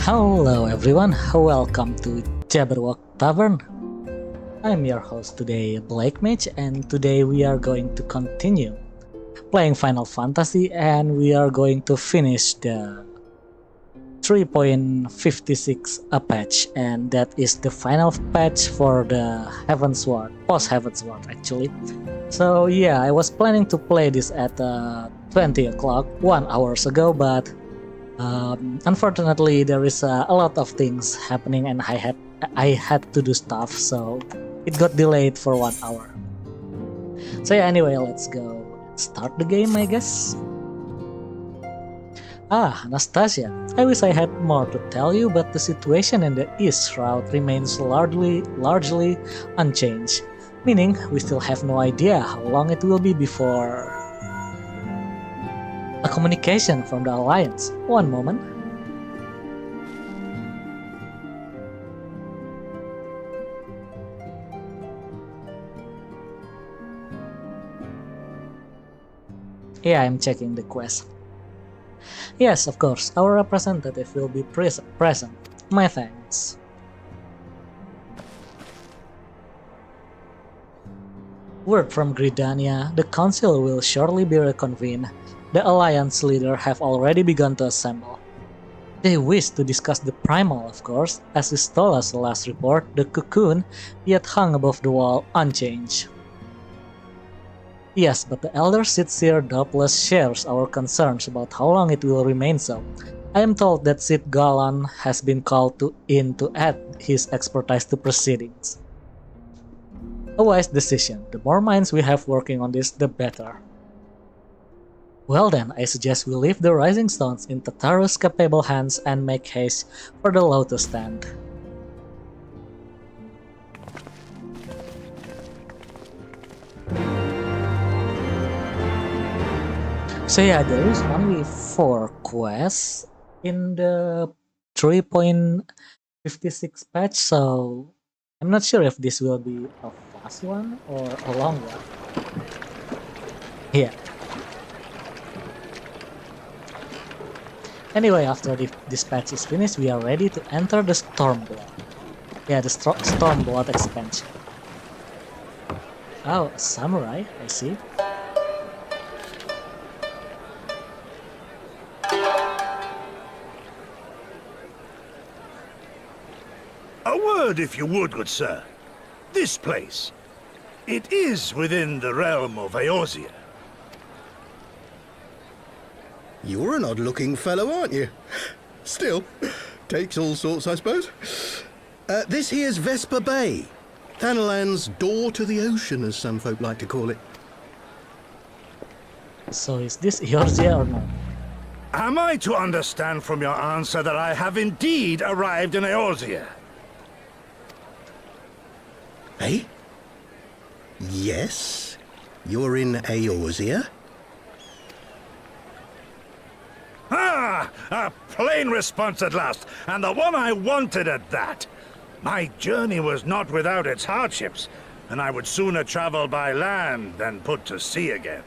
Hello everyone, welcome to Jabberwock Tavern. I'm your host today, Blake Mage, and today we are going to continue playing Final Fantasy, and we are going to finish the 3.56 patch, and that is the final patch for the Heavensward, Post Heavensward actually. So yeah, I was planning to play this at 20 o'clock, 1 hour ago, but unfortunately there is a lot of things happening and I had to do stuff, so it got delayed for 1 hour. So yeah, anyway, let's go start the game, I guess. Anastasia, I wish I had more to tell you, but the situation in the East route remains largely unchanged, meaning we still have no idea how long it will be before a communication from the Alliance. One moment. Yeah, I'm checking the quest. Yes, of course, our representative will be present. My thanks. Word from Gridania, the council will shortly be reconvened. The Alliance leaders have already begun to assemble. They wish to discuss the primal, of course, as is told us the last report, the cocoon yet hung above the wall unchanged. Yes, but the Elder Sitseer doubtless shares our concerns about how long it will remain so. I am told that Sid Galan has been called in to add his expertise to proceedings. A wise decision. The more minds we have working on this, the better. Well then, I suggest we leave the Rising Stones in Tataru's capable hands and make haste for the Lotus Stand. So yeah, there is only 4 quests in the 3.56 patch, so I'm not sure if this will be a fast one or a long one. Yeah. Anyway, after this patch is finished, we are ready to enter the Stormblood. Yeah, the Stormblood expansion. Oh, a samurai, I see. A word, if you would, good sir. This place, it is within the realm of Eorzea. You're an odd-looking fellow, aren't you? Still, takes all sorts, I suppose. This here's Vesper Bay, Thanalan's door to the ocean, as some folk like to call it. So is this Eorzea or not? Am I to understand from your answer that I have indeed arrived in Eorzea? Eh? Yes, you're in Eorzea. Ah! A plain response at last, and the one I wanted at that. My journey was not without its hardships, and I would sooner travel by land than put to sea again.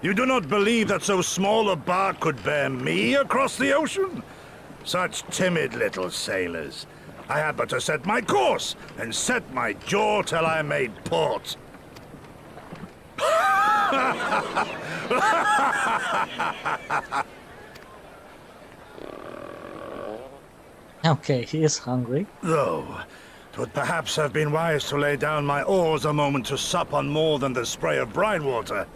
You do not believe that so small a bark could bear me across the ocean? Such timid little sailors. I had but to set my course and set my jaw till I made port. Okay, he is hungry. Though, 'twould perhaps have been wise to lay down my oars a moment to sup on more than the spray of brine water.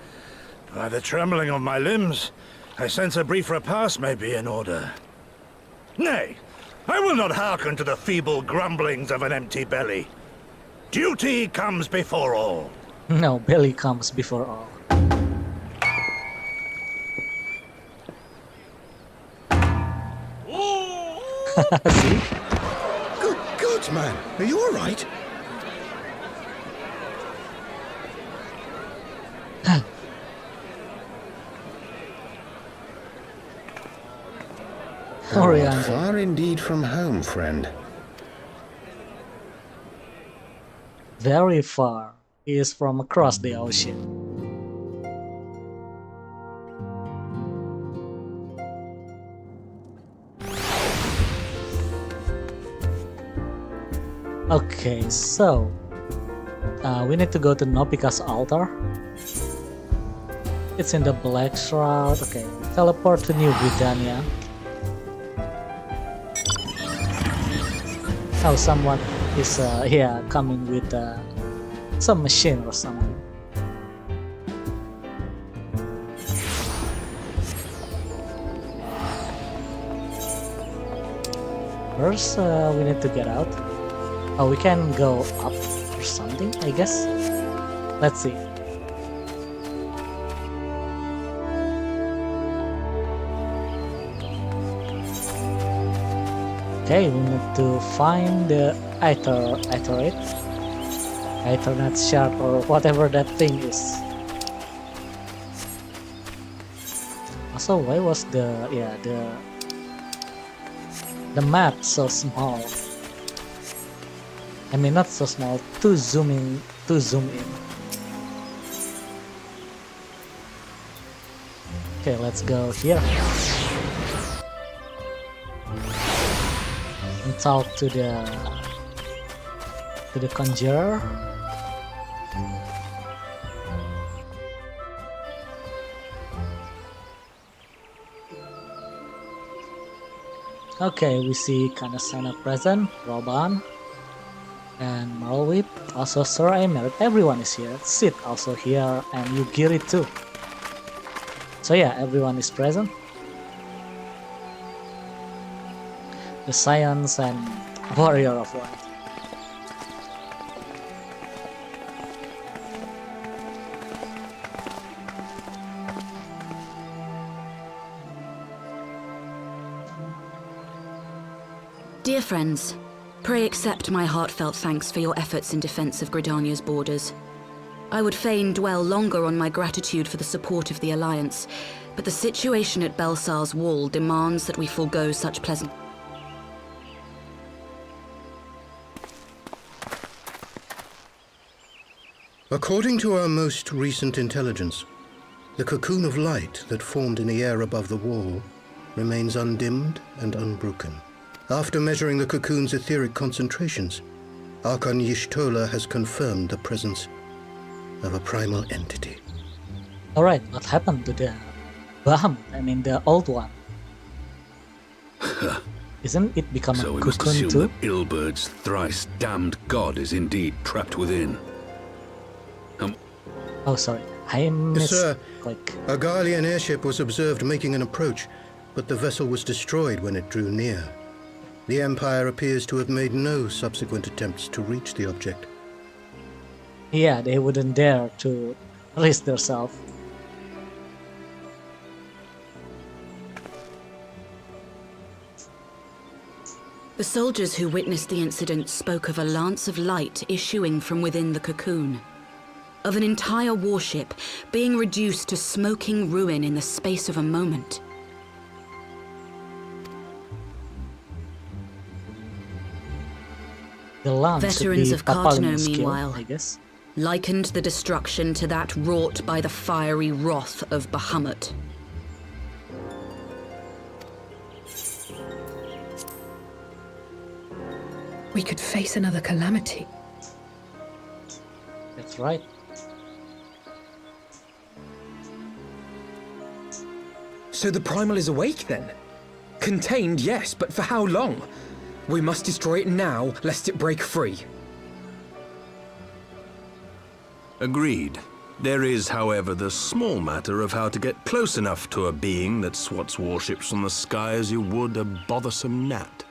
By the trembling of my limbs, I sense a brief repast may be in order. Nay, I will not hearken to the feeble grumblings of an empty belly. Duty comes before all. No, belly comes before all. See? Good God, man, are you all right? Yorrenzu. Far indeed from home, friend. Very far. He is from across the ocean. Okay, so we need to go to Nopika's altar. It's in the Black Shroud. Okay, teleport to New Britannia. Oh, someone is yeah, coming with some machine or something. First, we need to get out. Oh, we can go up or something, I guess. Let's see. Okay, we need to find the Aetherite shard or whatever that thing is. Also, why was the map so small? I mean, not so small. To zoom in. Okay, let's go here. And talk to the conjurer. Okay, we see Kanasana present, Roban, and Marlwhip. Also Sir Emer. Everyone is here. Sid also here, and Yugiri too. So yeah, everyone is present. The Science and Warrior of Light. Dear friends, pray accept my heartfelt thanks for your efforts in defense of Gridania's borders. I would fain dwell longer on my gratitude for the support of the Alliance, but the situation at Belsar's Wall demands that we forego such pleasant... According to our most recent intelligence, the cocoon of light that formed in the air above the wall remains undimmed and unbroken. After measuring the cocoon's etheric concentrations, Archon Y'shtola has confirmed the presence of a primal entity. Alright, what happened to the Bahamut? I mean, the old one. Isn't it become So a we must cocoon assume too? that Ilbert's thrice damned god is indeed trapped within. Oh, sorry. I missed, Sir, like... a Garlean airship was observed making an approach, but the vessel was destroyed when it drew near. The Empire appears to have made no subsequent attempts to reach the object. Yeah, they wouldn't dare to risk themselves. The soldiers who witnessed the incident spoke of a lance of light issuing from within the cocoon. Of an entire warship being reduced to smoking ruin in the space of a moment. The lance Veterans should be of Cartano, Papalymo's skill, meanwhile, I guess. likened the destruction to that wrought by the fiery wrath of Bahamut. We could face another calamity. That's right. So the Primal is awake then? Contained, yes, but for how long? We must destroy it now, lest it break free. Agreed. There is, however, the small matter of how to get close enough to a being that swats warships from the sky as you would a bothersome gnat.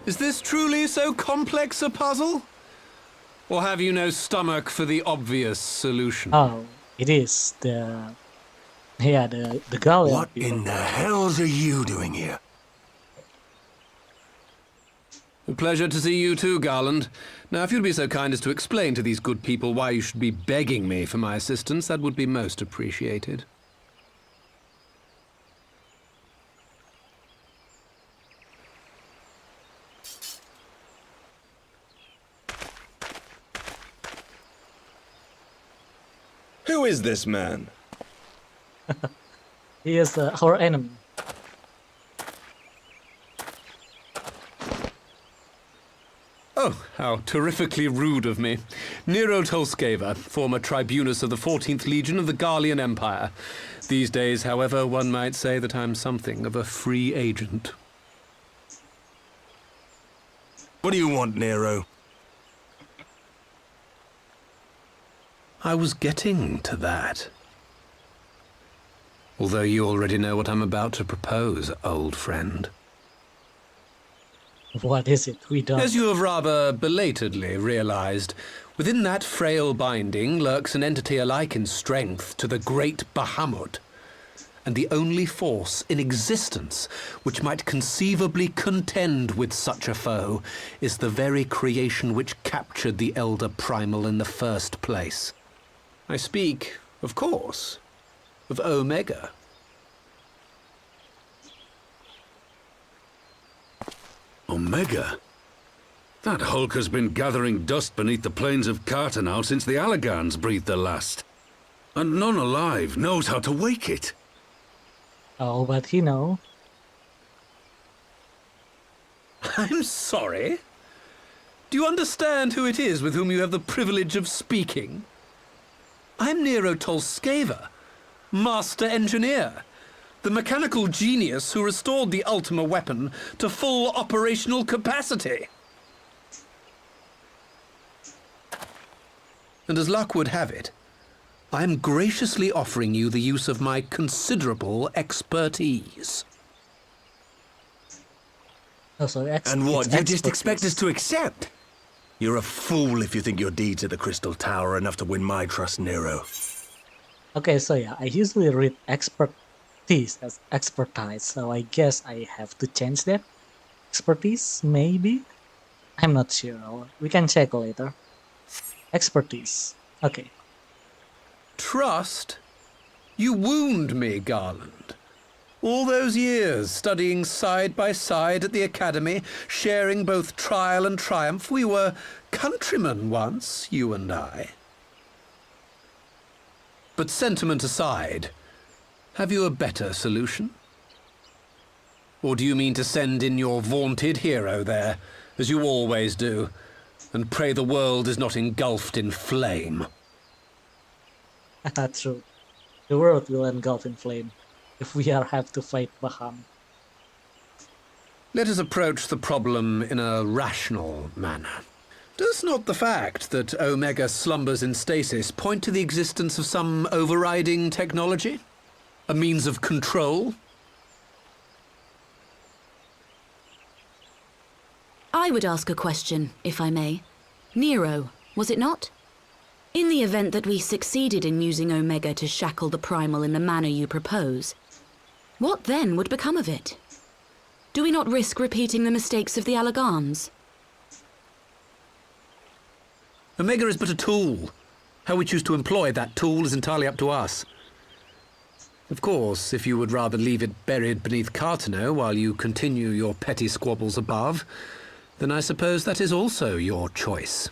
Is this truly so complex a puzzle? Or have you no stomach for the obvious solution? Oh, it is the... Yeah, the Gallian What people. in the hells are you doing here? A pleasure to see you too, Garland. Now, if you'd be so kind as to explain to these good people why you should be begging me for my assistance, that would be most appreciated. Who is this man? He is our enemy. Oh, how terrifically rude of me. Nero Tolskeva, former tribunus of the 14th Legion of the Garlean Empire. These days, however, one might say that I'm something of a free agent. What do you want, Nero? I was getting to that. Although you already know what I'm about to propose, old friend. What is it? We don't. As you have rather belatedly realized, within that frail binding lurks an entity alike in strength to the great Bahamut, and the only force in existence which might conceivably contend with such a foe is the very creation which captured the Elder Primal in the first place. I speak, of course, of Omega. Omega? That hulk has been gathering dust beneath the plains of Cartanau since the Ala Mighans breathed their last. And none alive knows how to wake it. Oh, but he know. I'm sorry? Do you understand who it is with whom you have the privilege of speaking? I'm Nero Tolskeva, Master Engineer, the mechanical genius who restored the Ultima weapon to full operational capacity. And as luck would have it, I am graciously offering you the use of my considerable expertise. Oh, so And what, you just expertise. expect us to accept? You're a fool if you think your deeds at the Crystal Tower are enough to win my trust, Nero. Okay, so yeah, I usually read expertise as expertise, so I guess I have to change that. Expertise, maybe? I'm not sure. We can check later. Expertise. Okay. Trust? You wound me, Garland. All those years studying side by side at the academy, sharing both trial and triumph, we were countrymen once, you and I. But sentiment aside, have you a better solution? Or do you mean to send in your vaunted hero there, as you always do, and pray the world is not engulfed in flame? True. The world will engulf in flame if we have to fight Bahamut. Let us approach the problem in a rational manner. Does not the fact that Omega slumbers in stasis point to the existence of some overriding technology? A means of control? I would ask a question, if I may. Nero, was it not? In the event that we succeeded in using Omega to shackle the Primal in the manner you propose, what then would become of it? Do we not risk repeating the mistakes of the Ala Mighans? Omega is but a tool. How we choose to employ that tool is entirely up to us. Of course, if you would rather leave it buried beneath Cartanau while you continue your petty squabbles above, then I suppose that is also your choice.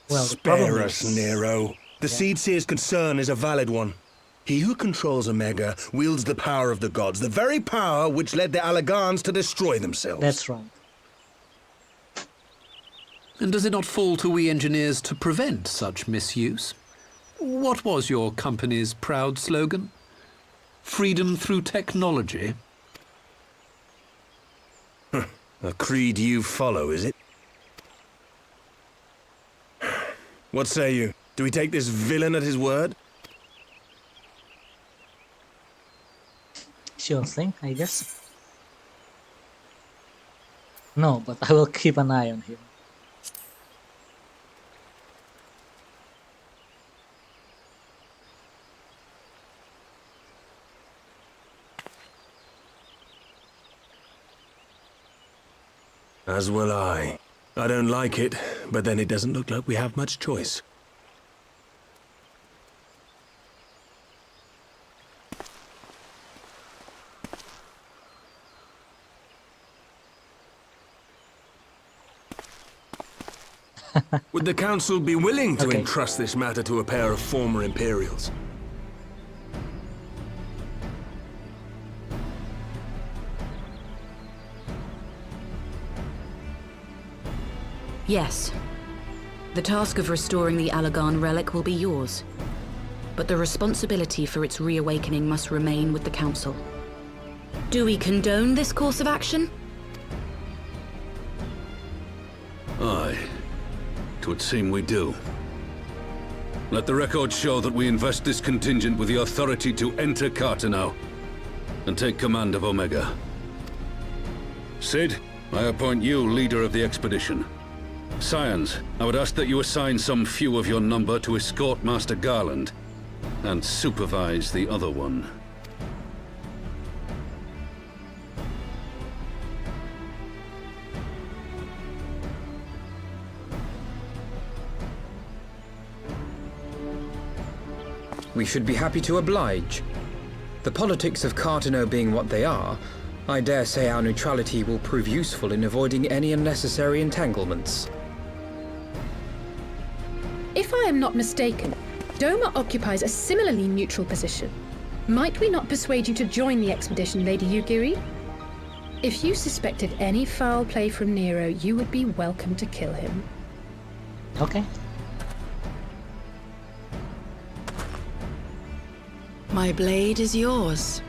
Well, the problem Spare us, is- Nero. The Seedseer's concern is a valid one. He who controls Omega wields the power of the gods, the very power which led the Ala Mighans to destroy themselves. That's right. And does it not fall to we engineers to prevent such misuse? What was your company's proud slogan? Freedom through technology? A creed you follow, is it? What say you? Do we take this villain at his word? Sure thing, I guess. No, but I will keep an eye on him. As will I. I don't like it, but then it doesn't look like we have much choice. Would the Council be willing to Okay. entrust this matter to a pair of former Imperials? Yes. The task of restoring the Ala Mighan relic will be yours. But the responsibility for its reawakening must remain with the Council. Do we condone this course of action? Aye. 'Twould seem we do. Let the record show that we invest this contingent with the authority to enter Carteneau and take command of Omega. Sid, I appoint you leader of the expedition. Scions, I would ask that you assign some few of your number to escort Master Garland and supervise the other one. We should be happy to oblige. The politics of Carteneau being what they are, I dare say our neutrality will prove useful in avoiding any unnecessary entanglements. If I am not mistaken, Doma occupies a similarly neutral position. Might we not persuade you to join the expedition, Lady Yugiri? If you suspected any foul play from Nero, you would be welcome to kill him. Okay. My blade is yours.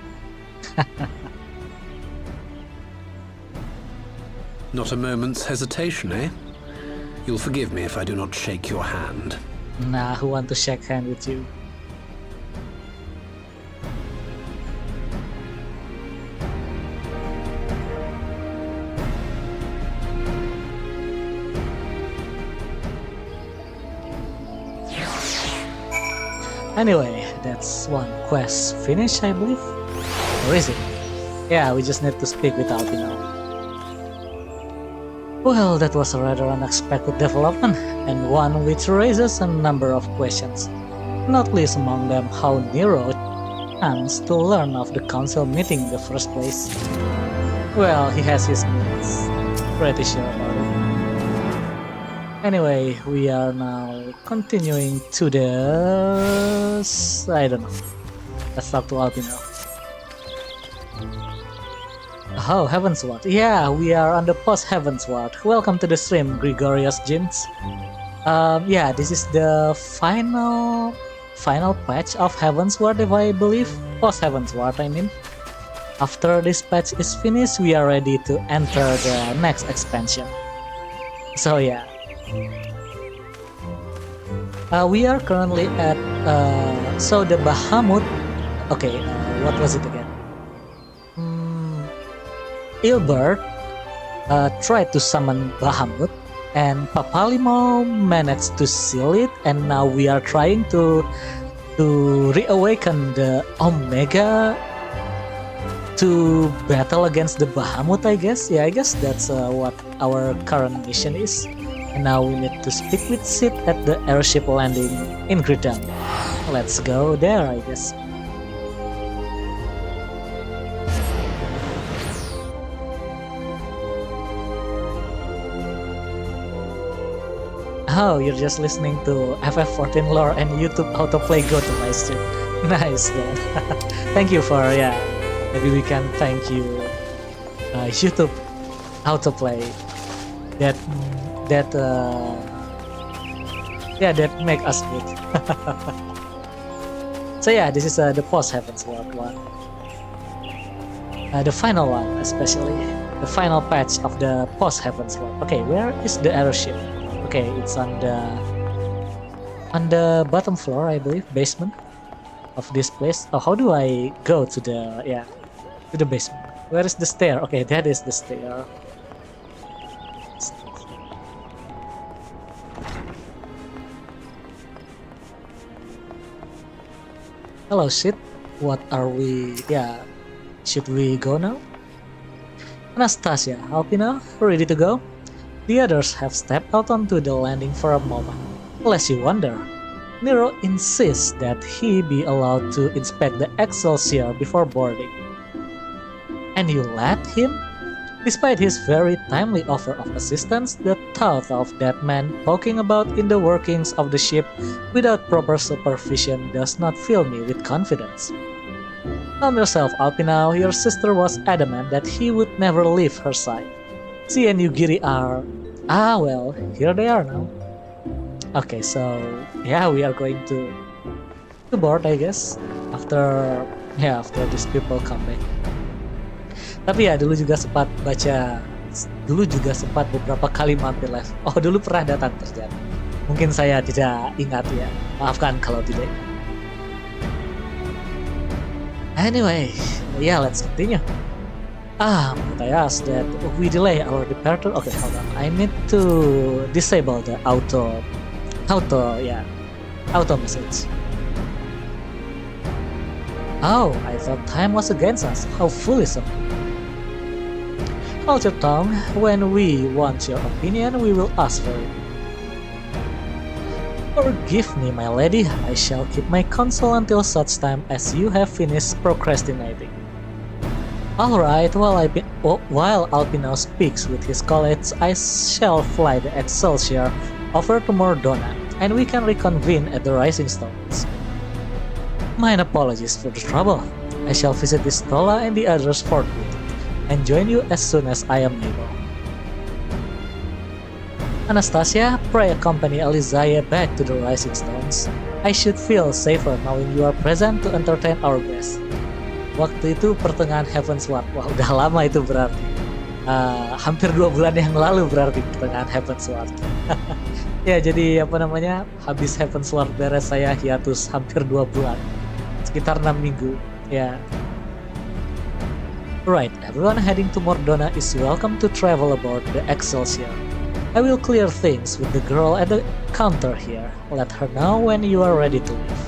Not a moment's hesitation, eh? You'll forgive me if I do not shake your hand. Nah, who want to shake hand with you? Anyway, that's one quest finished, I believe. Or is it? Yeah, we just need to speak with Alpino. Well, that was a rather unexpected development, and one which raises a number of questions. Not least among them how Nero chanced to learn of the council meeting in the first place. Well, he has his means. Pretty sure about it. Anyway, we are now continuing to the... I don't know. Let's talk to Alpino. Oh, Heavensward. Yeah, we are on the Post Heavensward. Welcome to the stream, Gregorius James. Yeah, this is the final patch of Heavensward, if I believe. Post Heavensward, I mean. After this patch is finished, we are ready to enter the next expansion. So yeah. We are currently at so the Bahamut. Okay, what was it again? Ilbert tried to summon Bahamut, and Papalymo managed to seal it, and now we are trying to reawaken the Omega to battle against the Bahamut, I guess. Yeah, I guess that's what our current mission is. And now we need to speak with Sid at the airship landing in Gridam. Let's go there, I guess. Oh, you're just listening to FF14 lore and YouTube autoplay go to my stream. Nice, man. Thank you for, yeah. Maybe we can thank you, YouTube autoplay. That make us good. So yeah, this is the Post Heavensward one. The final one, especially. The final patch of the Post Heavensward. Okay, where is the airship? Okay, it's on the bottom floor, I believe, basement of this place. Oh, how do I go to the basement? Where is the stair? Okay, that is the stair. Hello, Sid. What are we? Yeah, should we go now? Anastasia, Alpina, ready to go? The others have stepped out onto the landing for a moment. Lest you wonder, Nero insists that he be allowed to inspect the Excelsior before boarding. And you let him? Despite his very timely offer of assistance, the thought of that man poking about in the workings of the ship without proper supervision does not fill me with confidence. Calm yourself, Alpinau. Your sister was adamant that he would never leave her side. She and Yugiri are... well, here they are now. Okay, so yeah, we are going to board, I guess, after these people come back. Tapi ya, dulu juga sempat beberapa kali mampir live. Oh, dulu pernah datang terjadi. Mungkin saya tidak ingat ya. Maafkan kalau tidak. Anyway, yeah, let's continue. I asked that we delay our departure. Okay, hold on. I need to disable the auto message. Oh, I thought time was against us. How foolish of me. Hold your tongue. When we want your opinion, we will ask for it. Forgive me, my lady. I shall keep my counsel until such time as you have finished procrastinating. Alright, while Alpinau speaks with his colleagues, I shall fly the Excelsior over to Mordona, and we can reconvene at the Rising Stones. Mine apologies for the trouble. I shall visit the Stola and the others forthwith, and join you as soon as I am able. Anastasia, pray accompany Alizaya back to the Rising Stones. I should feel safer knowing you are present to entertain our guests. Waktu itu pertengahan Heavensward. Wah, udah lama itu berarti. Hampir 2 bulan yang lalu berarti pertengahan Heavensward. Ya, jadi habis Heavensward beres saya hiatus hampir 2 bulan. Sekitar 6 minggu. Ya. Right, everyone heading to Mordona is welcome to travel aboard the Excelsior. I will clear things with the girl at the counter here. Let her know when you are ready to leave.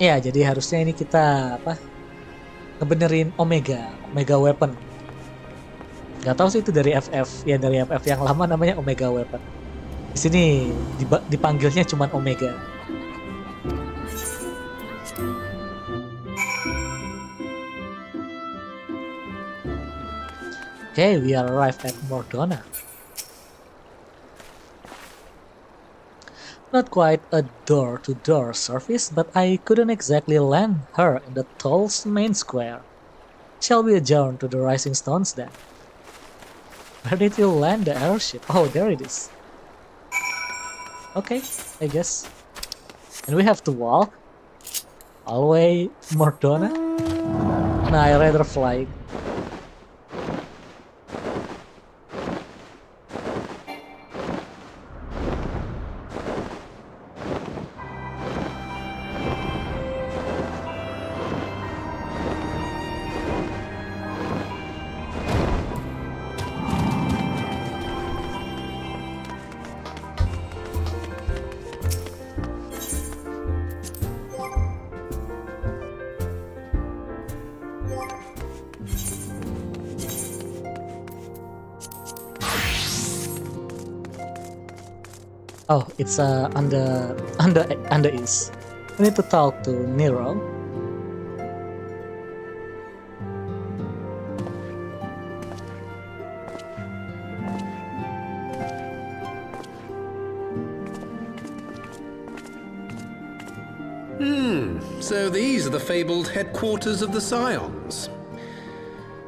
Ya, jadi harusnya ini kita ngebenerin Omega Weapon. Gak tahu sih itu dari FF, ya dari FF yang lama namanya Omega Weapon. Di sini dipanggilnya cuman Omega. Okay, we are arrived at Mordona. Not quite a door-to-door service, but I couldn't exactly land her in the Toll's main square. Shall we adjourn to the Rising Stones then? Where did you land the airship? Oh, there it is. Okay, I guess. And we have to walk all the way to Mordona? Nah, I rather fly. Oh, it's under east. We need to talk to Nero. So these are the fabled headquarters of the Scions.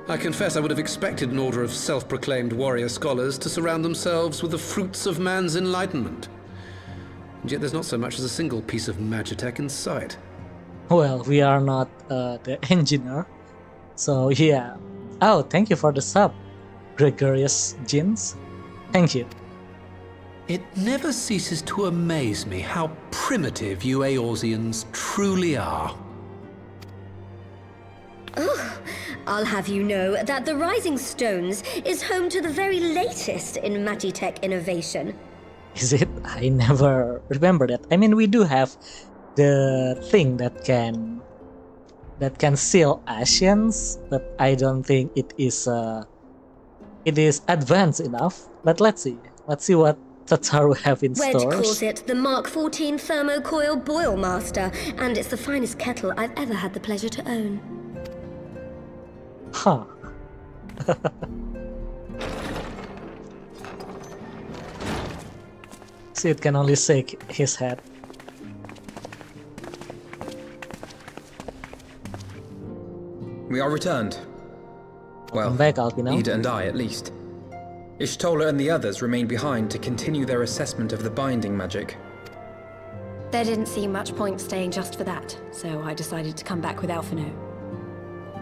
I confess I would have expected an order of self-proclaimed warrior scholars to surround themselves with the fruits of man's enlightenment. And yet there's not so much as a single piece of magitech in sight. Well, we are not the engineer, so yeah. Oh, thank you for the sub, Gregorius Jeans. Thank you. It never ceases to amaze me how primitive you Eorzeans truly are. Oh, I'll have you know that the Rising Stones is home to the very latest in magitech innovation. Is it? I never remember that. I mean, we do have the thing that can seal Asians, but I don't think it is advanced enough. But let's see Tatar we have in Wedge calls stores. it the Mark 14 Thermocoil Boil Master, and it's the finest kettle I've ever had the pleasure to own. Huh. See, it can only shake his head. We are returned. Well, Welcome back, Alpino. Ida and I, at least. Ishtola and the others remained behind to continue their assessment of the binding magic. There didn't seem much point staying just for that, so I decided to come back with Alphino.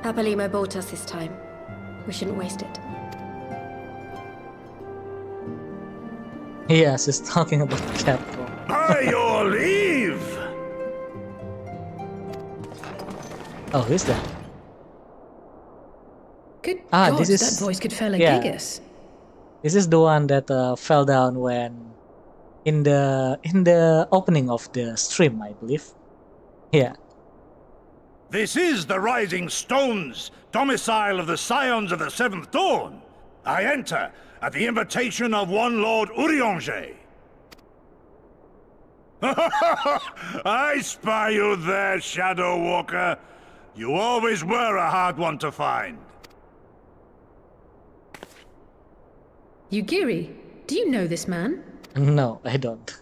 Papalymo bought us this time. We shouldn't waste it. Yes, he's talking about Capcom. By your leave! Oh, who's that? Good Ah, God, this is- that voice could fell a yeah. gigas. This is the one that fell down when in the opening of the stream, I believe. Yeah. This is the Rising Stones, domicile of the Scions of the Seventh Dawn. I enter at the invitation of one Lord Urianger. I spy you there, Shadow Walker. You always were a hard one to find. Yugiri, do you know this man? No, I don't.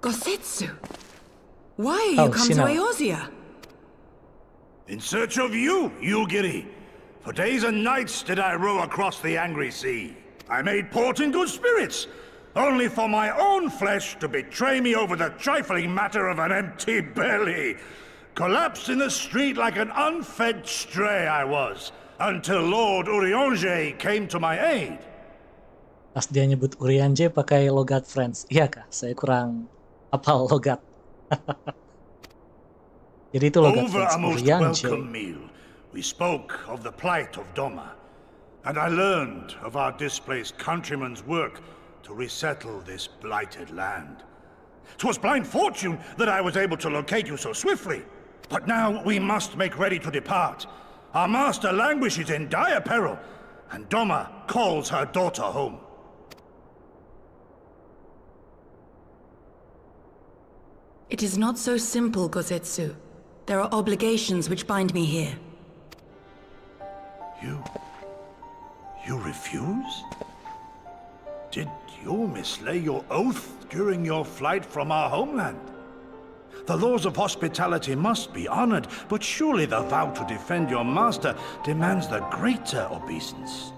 Gosetsu! Why are you Oh, come she to knows. Eorzea? In search of you, Yugiri. For days and nights did I row across the angry sea. I made port in good spirits, only for my own flesh to betray me over the trifling matter of an empty belly. Collapsed in the street like an unfed stray I was, until Lord Urianger came to my aid. Pas dia nyebut Urianger pakai logat French. Iya kah? Saya kurang apal logat. Jadi itu logat Over French. a most Urianger. welcome meal, we spoke of the plight of Doma, and I learned of our displaced countrymen's work to resettle this blighted land. 'Twas blind fortune that I was able to locate you so swiftly. But now we must make ready to depart. Our master languishes in dire peril, and Doma calls her daughter home. It is not so simple, Gosetsu. There are obligations which bind me here. You refuse? Did you mislay your oath during your flight from our homeland? The laws of hospitality must be honored, but surely the vow to defend your master demands the greater obeisance.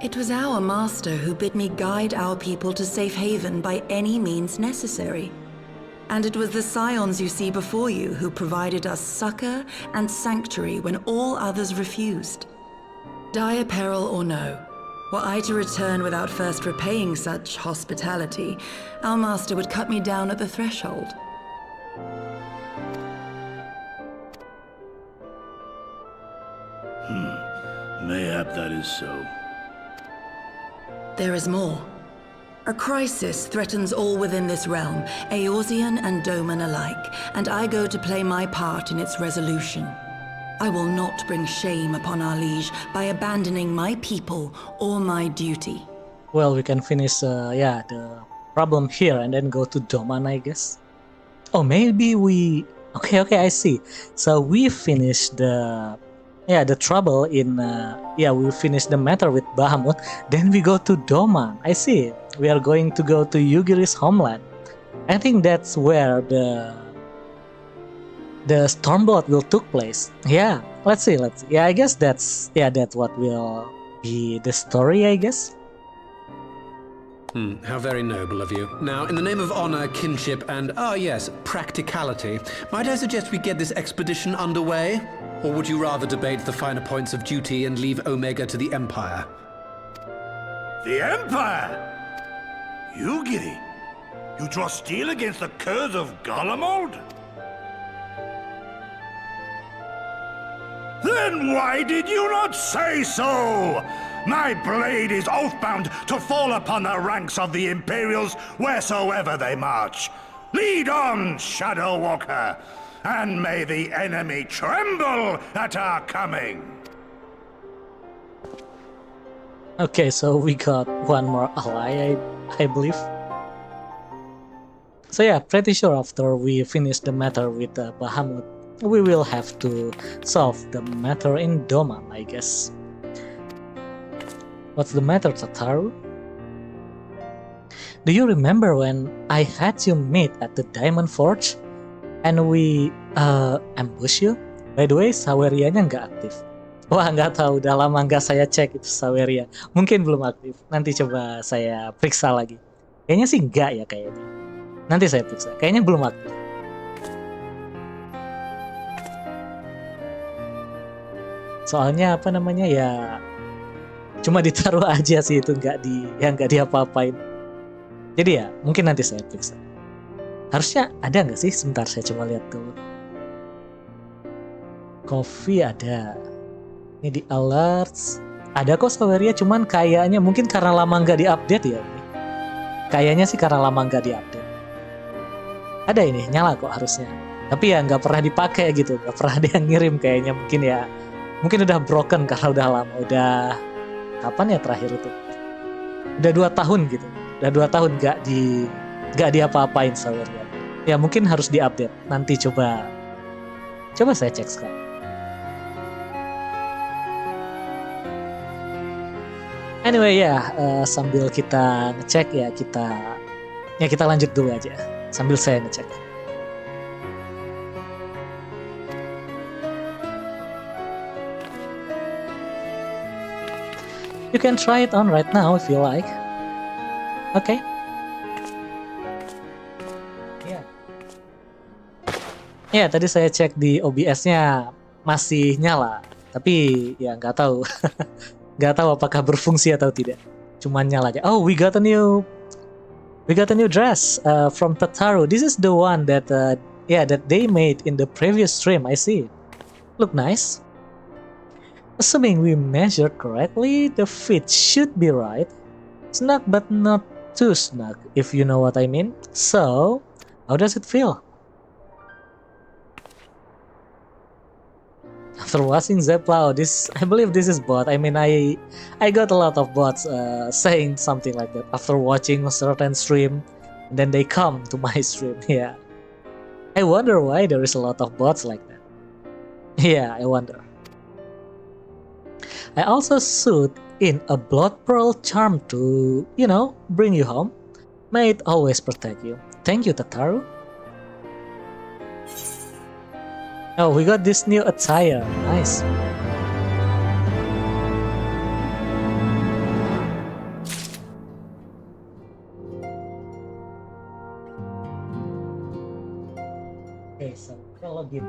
It was our master who bid me guide our people to safe haven by any means necessary. And it was the scions you see before you who provided us succor and sanctuary when all others refused. Dire peril or no, were I to return without first repaying such hospitality, our master would cut me down at the threshold. Mayhap that is so. There is more. A crisis threatens all within this realm, Eorzean and Doman alike, and I go to play my part in its resolution. I will not bring shame upon our liege by abandoning my people or my duty. Well, we can finish the problem here and then go to Doman, I guess. Oh, maybe we... Okay, I see. So we finished the trouble in... we finished the matter with Bahamut. Then we go to Doman. I see. We are going to go to Yugiri's homeland. I think that's where the Stormblood will took place. Yeah, let's see. Yeah, I guess that's what will be the story, I guess. How very noble of you. Now, in the name of honor, kinship, and, practicality, might I suggest we get this expedition underway? Or would you rather debate the finer points of duty and leave Omega to the Empire? The Empire? Yugiri? You draw steel against the curse of Garlemald? Then why did you not say so? My blade is oath-bound to fall upon the ranks of the Imperials wheresoever they march. Lead on, Shadow Walker, and may the enemy tremble at our coming. Okay, so we got one more ally, I believe. So yeah, pretty sure after we finish the matter with Bahamut, we will have to solve the matter in Doman, I guess. What's the matter, Tataru? Do you remember when I had you meet at the Diamond Forge and we ambush you? By the way, Sawerianya nggak aktif. Wah, nggak tahu, udah lama nggak saya cek itu Saweria. Mungkin belum aktif. Nanti coba saya periksa lagi. Kayaknya sih nggak ya kayaknya. Nanti saya periksa. Kayaknya belum aktif. Soalnya apa namanya ya, cuma ditaruh aja sih itu, nggak diapa-apain. Jadi ya mungkin nanti saya periksa. Harusnya ada nggak sih? Sebentar saya coba lihat dulu. Coffee ada. Ini di alerts. Ada kok Saweria, cuman kayaknya mungkin karena lama nggak diupdate ya. Kayaknya sih karena lama nggak diupdate. Ada ini, nyala kok harusnya. Tapi ya nggak pernah dipakai gitu, nggak pernah ada yang ngirim kayaknya. Mungkin udah broken karena udah lama. Udah kapan ya terakhir itu? Udah 2 tahun gitu. Udah 2 tahun nggak diapa-apain Saweria. Ya mungkin harus diupdate. Nanti coba saya cek sekarang. Anyway ya, sambil kita ngecek ya kita lanjut dulu aja sambil saya ngecek. You can try it on right now if you like. Okay. Ya, tadi saya cek di OBS-nya masih nyala, tapi ya nggak tahu. Nggak tahu apakah berfungsi atau tidak. Cuman nyala aja. Oh, we got a new dress from Tataru. This is the one that that they made in the previous stream. I see. Look nice. Assuming we measured correctly, the fit should be right. Snug but not too snug, if you know what I mean. So, how does it feel? After watching Zepla, I believe this is bot. I mean, I got a lot of bots saying something like that after watching a certain stream, and then they come to my stream. Yeah, I wonder why there is a lot of bots like that. Yeah, I wonder. I also sewed in a blood pearl charm to, bring you home. May it always protect you. Thank you, Tataru. Oh, we got this new attire. Nice. Okay, so kita login.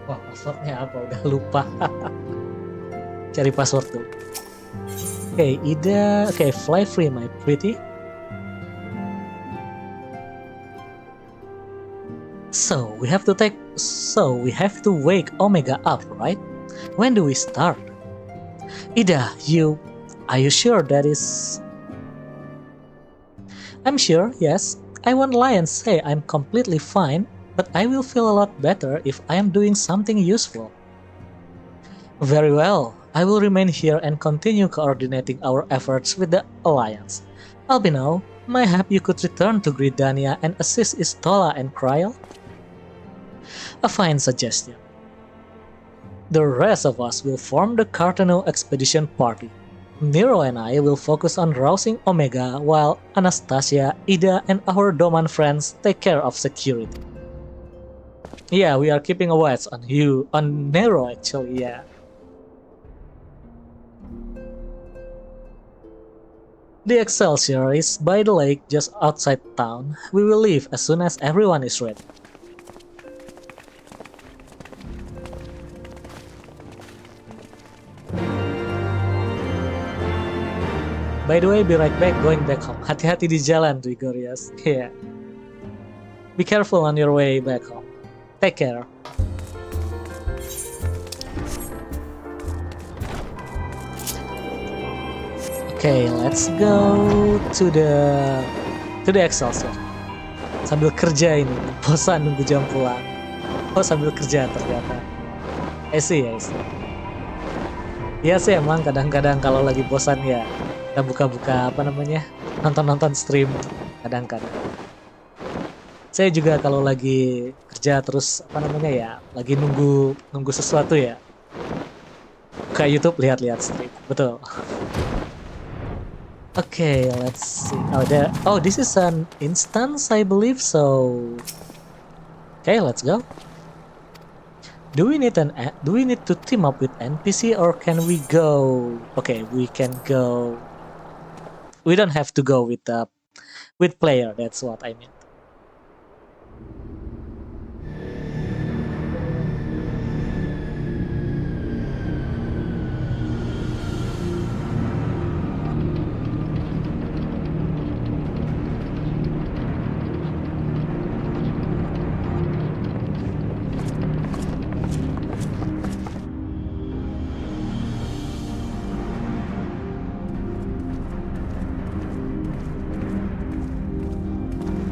Wah, passwordnya apa? Udah lupa. Cari password tuh. Okay, Ida. Okay, fly free, my pretty. So we have to wake Omega up, right? When do we start? Ida, are you sure that is? I'm sure, yes. I won't lie and say I'm completely fine, but I will feel a lot better if I am doing something useful. Very well. I will remain here and continue coordinating our efforts with the Alliance. Albino, may I hope you could return to Gridania and assist Istola and Kryl? A fine suggestion. The rest of us will form the Cartano Expedition Party. Nero and I will focus on rousing Omega while Anastasia, Ida, and our Doman friends take care of security. Yeah, we are keeping a watch on Nero actually, yeah. The Excelsior is by the lake just outside town. We will leave as soon as everyone is ready. By the way, be right back, going back home. Hati-hati di jalan, Rigorious. Yeah. Be careful on your way back home. Take care. Okay, let's go to the Excelsior. Sambil kerja ini, bosan nunggu jam pulang. Oh, sambil kerja ternyata. I see. Iya sih emang kadang-kadang kalau lagi bosan ya kita buka-buka apa namanya nonton-nonton stream kadang-kadang. Saya juga kalau lagi kerja terus apa namanya ya lagi nunggu sesuatu ya buka YouTube lihat-lihat stream. Betul. Okay, let's see. Oh, this is an instance, I believe. So, okay, let's go. Do we need to team up with NPC or can we go? Okay, we can go. We don't have to go with player. That's what I mean.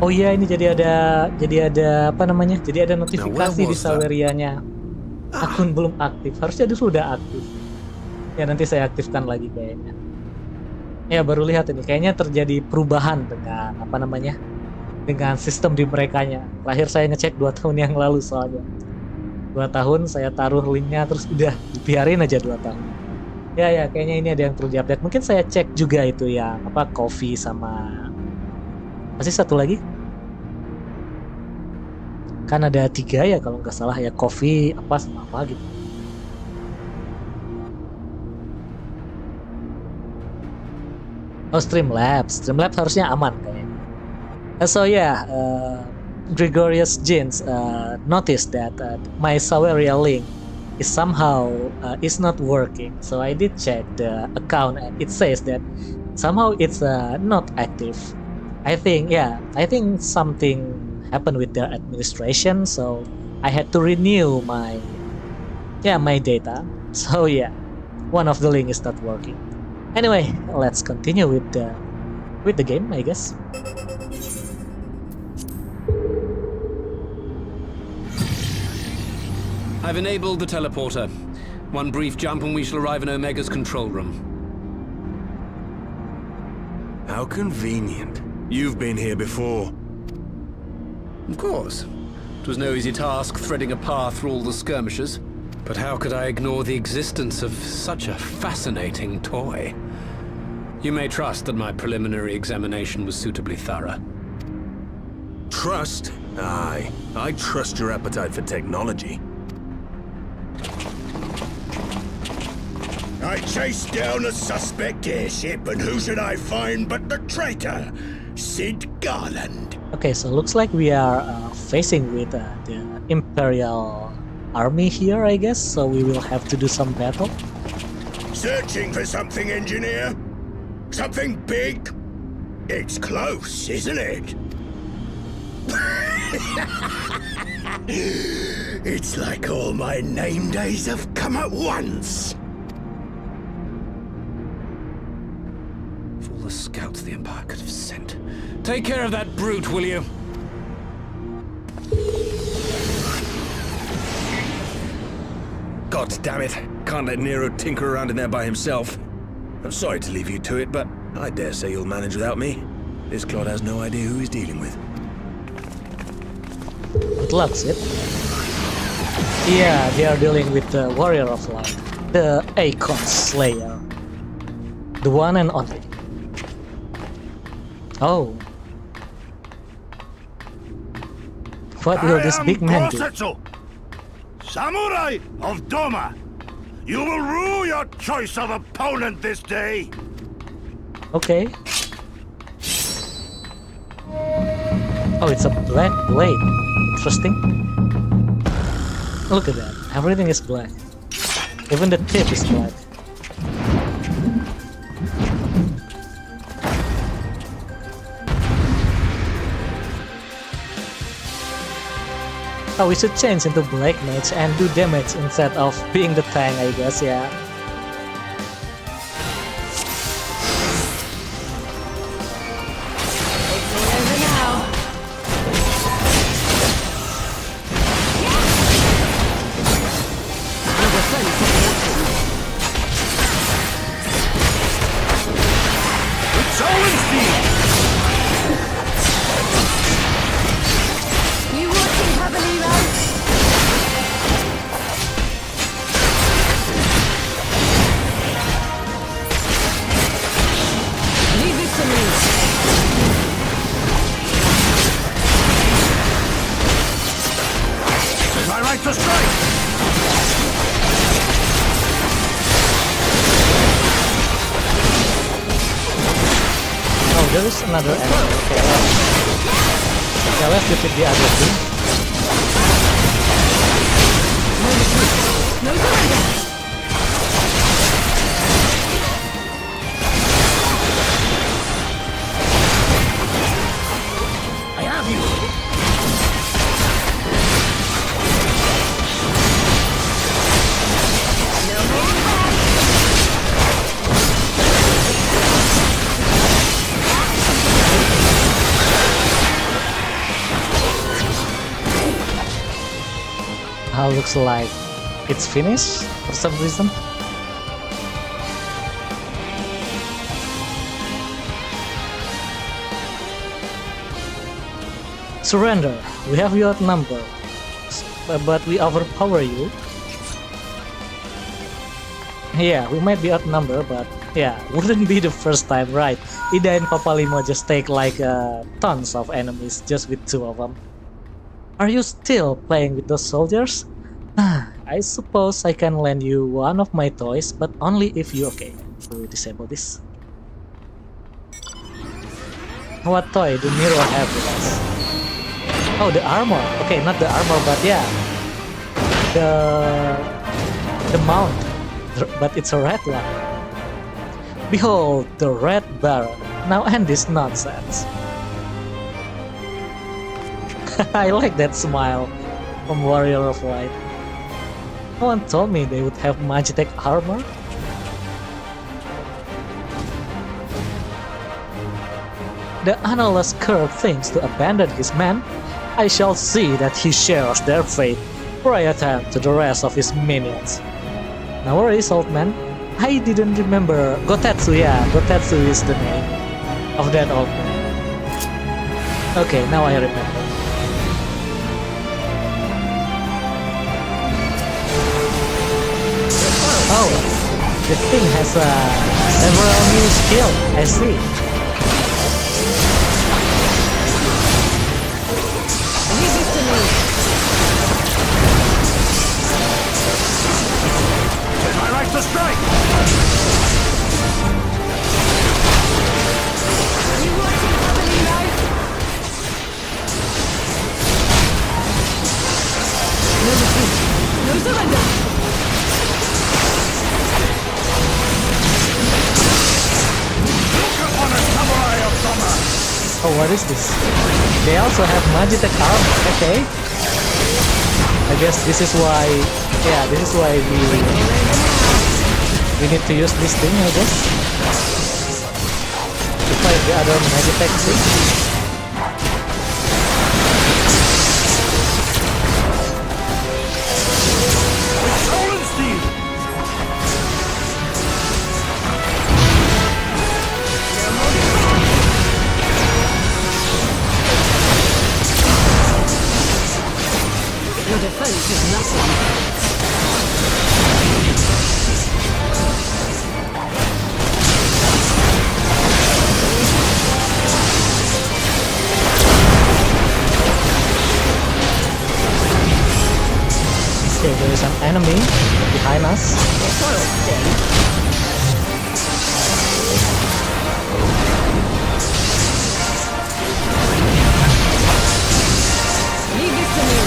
Oh iya ini jadi ada apa namanya? Jadi ada notifikasi di Sawerianya. Akun belum aktif. Harusnya dulu sudah aktif. Ya nanti saya aktifkan lagi kayaknya. Ya baru lihat ini kayaknya terjadi perubahan dengan apa namanya? Dengan sistem di merekanya. Terakhir saya ngecek 2 tahun yang lalu soalnya. 2 tahun saya taruh linknya terus udah dibiarin aja 2 tahun. Ya kayaknya ini ada yang perlu diupdate. Mungkin saya cek juga itu ya apa coffee sama masih satu lagi kan ada 3 ya kalau nggak salah ya coffee apa sama apa gitu. Oh Streamlabs harusnya aman kayaknya. So yeah, Gregorius Jeans noticed that my Saweria link is somehow is not working. So I did check the account and it says that somehow it's not active. I think something happened with their administration, so I had to renew my data. So yeah, one of the link is not working. Anyway, let's continue with the game, I guess. I've enabled the teleporter. One brief jump and we shall arrive in Omega's control room. How convenient. You've been here before. Of course. It was no easy task threading a path through all the skirmishes. But how could I ignore the existence of such a fascinating toy? You may trust that my preliminary examination was suitably thorough. Trust? Aye. I trust your appetite for technology. I chased down a suspect airship, and who should I find but the traitor, Sid Garland. Okay, so looks like we are facing with the Imperial Army here, I guess, so we will have to do some battle. Searching for something, engineer? Something big? It's close, isn't it? It's like all my name days have come at once. For all the scouts the Empire could have sent. Take care of that brute, will you? God damn it. Can't let Nero tinker around in there by himself. I'm sorry to leave you to it, but I dare say you'll manage without me. This clod has no idea who he's dealing with. Good luck, Sid. Yeah, they are dealing with the Warrior of Light, the Aegon Slayer. The one and only. Oh. What will this big man do? Samurai of Doma. You will rue your choice of opponent this day. Okay. Oh, it's a black blade. Interesting. Look at that. Everything is black. Even the tip is black. Oh, we should change into Black Mage and do damage instead of being the tank, I guess, yeah. there is another enemy. Okay, let's defeat the other two. I have you! Looks like it's finished for some reason. Surrender. We have you outnumbered, but we overpower you. Yeah, we might be outnumbered, but yeah, wouldn't be the first time, right? Ida and Papalymo just take like tons of enemies just with 2 of them. Are you still playing with those soldiers? I suppose I can lend you one of my toys, but only if you okay. So disable this. What toy do Nero have with us? Oh, the armor. Okay, not the armor, but yeah, the mount. But it's a red one. Behold, the Red Baron. Now end this nonsense. I like that smile from Warrior of Light. No one told me they would have Magitech armor. The Analyst Curve thinks to abandon his men. I shall see that he shares their fate, for I attend to the rest of his minions. No worries, old man. I didn't remember. Gotetsu, yeah, Gotetsu is the name of that old man. Okay, now I remember. Oh, the thing has several new skills, I see. It's my right to strike! You watching Papalymo? No retreat. No surrender. Oh, what is this? They also have Magitech armor, okay. I guess this is why, yeah, this is why we need to use this thing, I guess. To fight the other Magitech thing. Okay, there is an enemy behind us. Leave this to me.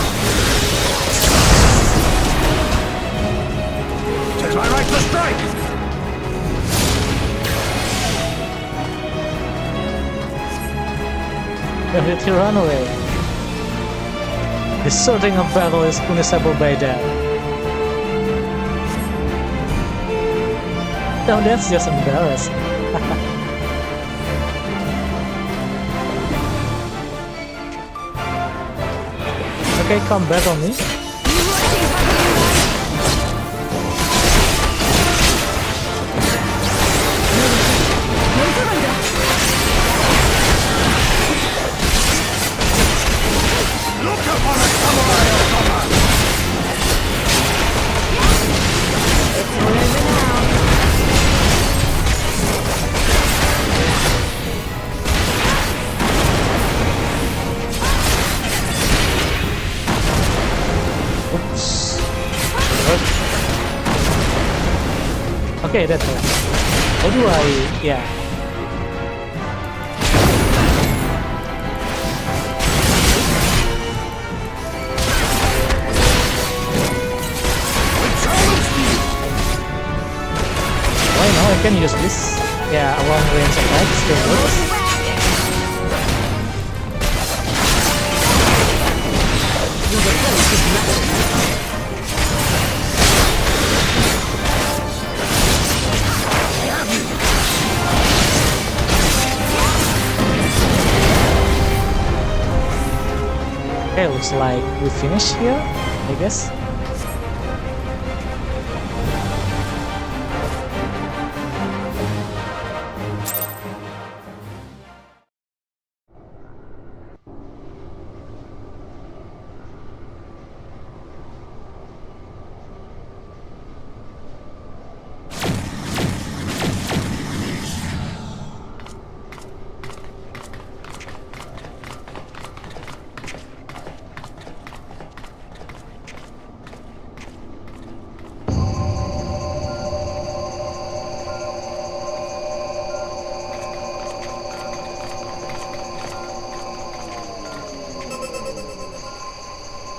It's my right to strike! Where did he run away? The sorting of battle is punishable by death. No, that's just embarrassing. Okay, come back on me. Okay, that's it. How do I... yeah. can use this. Yeah, a long range attack still works. Okay, looks like we finish here, I guess.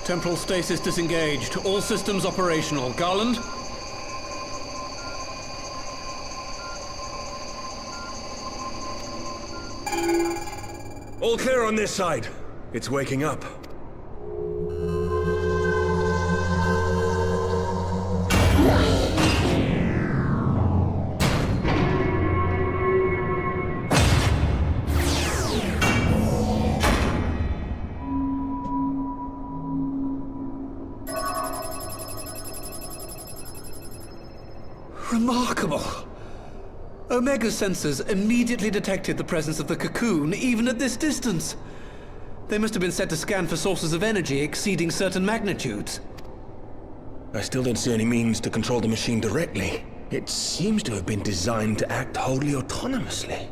Temporal stasis disengaged. All systems operational. Garland? All clear on this side. It's waking up. Remarkable. Omega sensors immediately detected the presence of the cocoon, even at this distance. They must have been set to scan for sources of energy exceeding certain magnitudes. I still don't see any means to control the machine directly. It seems to have been designed to act wholly autonomously.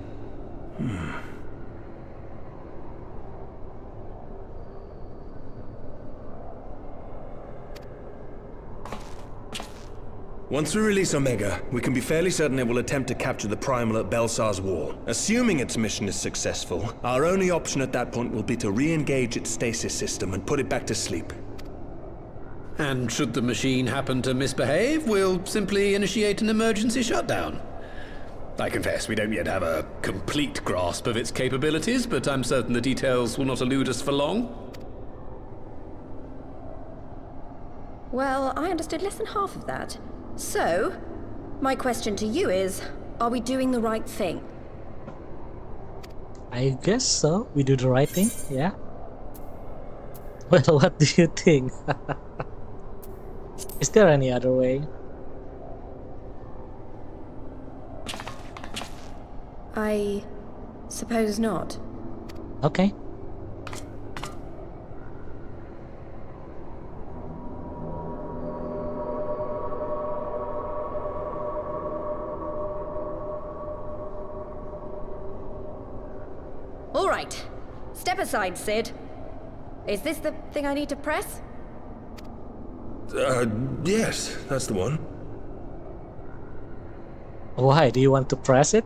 Once we release Omega, we can be fairly certain it will attempt to capture the Primal at Belsar's Wall. Assuming its mission is successful, our only option at that point will be to re-engage its stasis system and put it back to sleep. And should the machine happen to misbehave, we'll simply initiate an emergency shutdown. I confess we don't yet have a complete grasp of its capabilities, but I'm certain the details will not elude us for long. Well, I understood less than half of that. So, my question to you is, are we doing the right thing? I guess so. We do the right thing, yeah. Well, what do you think? Is there any other way? I suppose not. Okay. All right. Step aside, Sid. Is this the thing I need to press? Yes, that's the one. Why? Do you want to press it?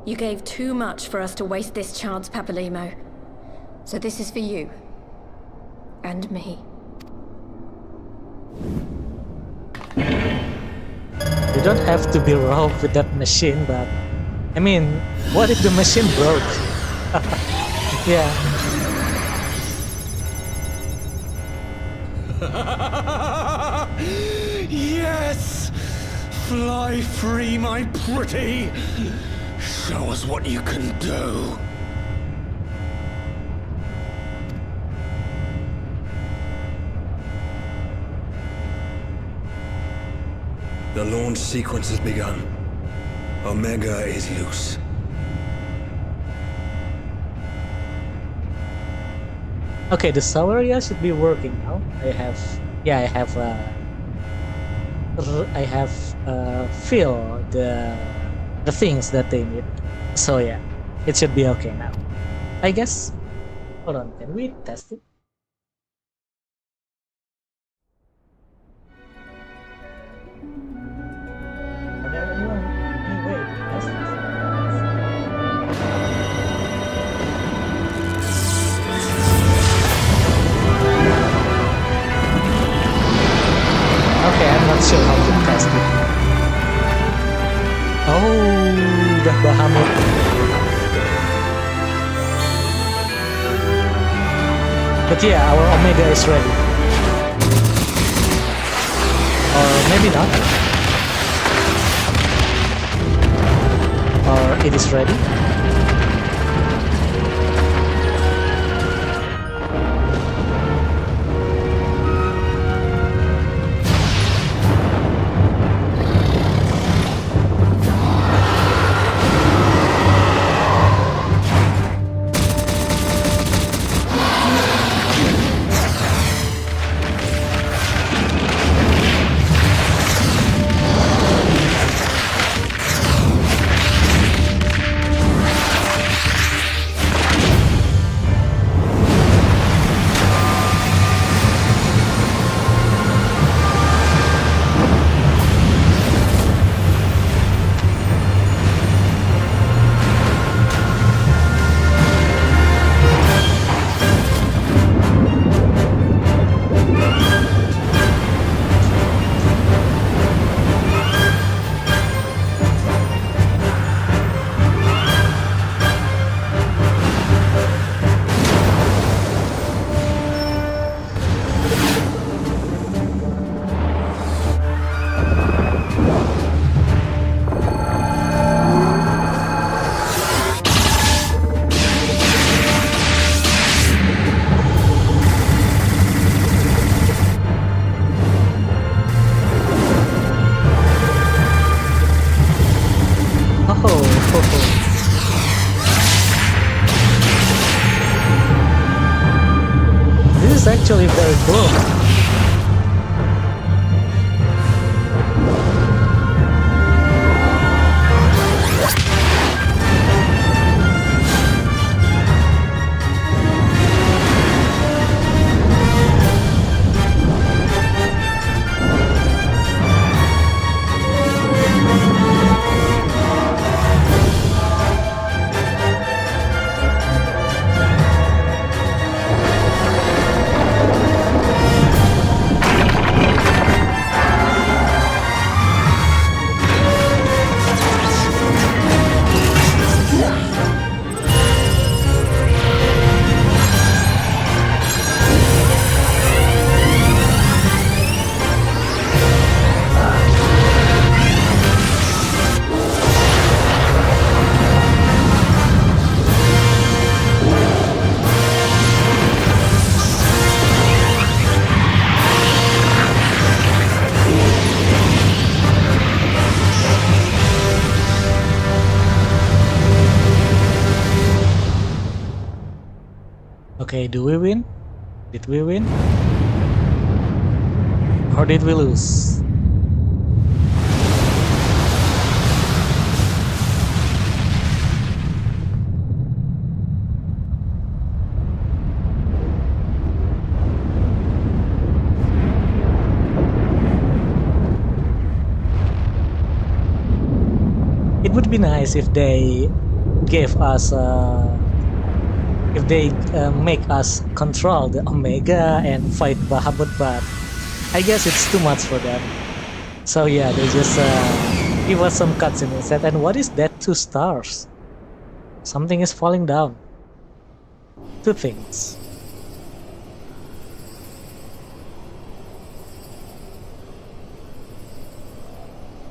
You gave too much for us to waste this chance, Papalymo. So this is for you. And me. You don't have to be rough with that machine, but... I mean, what if the machine broke? Yeah. Yes! Fly free, my pretty! Show us what you can do. The launch sequence has begun. Omega is loose. Okay, the Saweria should be working now. I have feel the things that they need. So yeah, it should be okay now. I guess. Hold on, can we test it? Are there any way to test this? But yeah, our Omega is ready. Or maybe not. Or it is ready. This is actually very cool. Okay, do we win? Did we win? Or did we lose? It would be nice if they gave us if they make us control the Omega and fight Bahamut, but I guess it's too much for them. So yeah, they just give us some cutscene instead. And what is that 2 stars? Something is falling down. 2 things.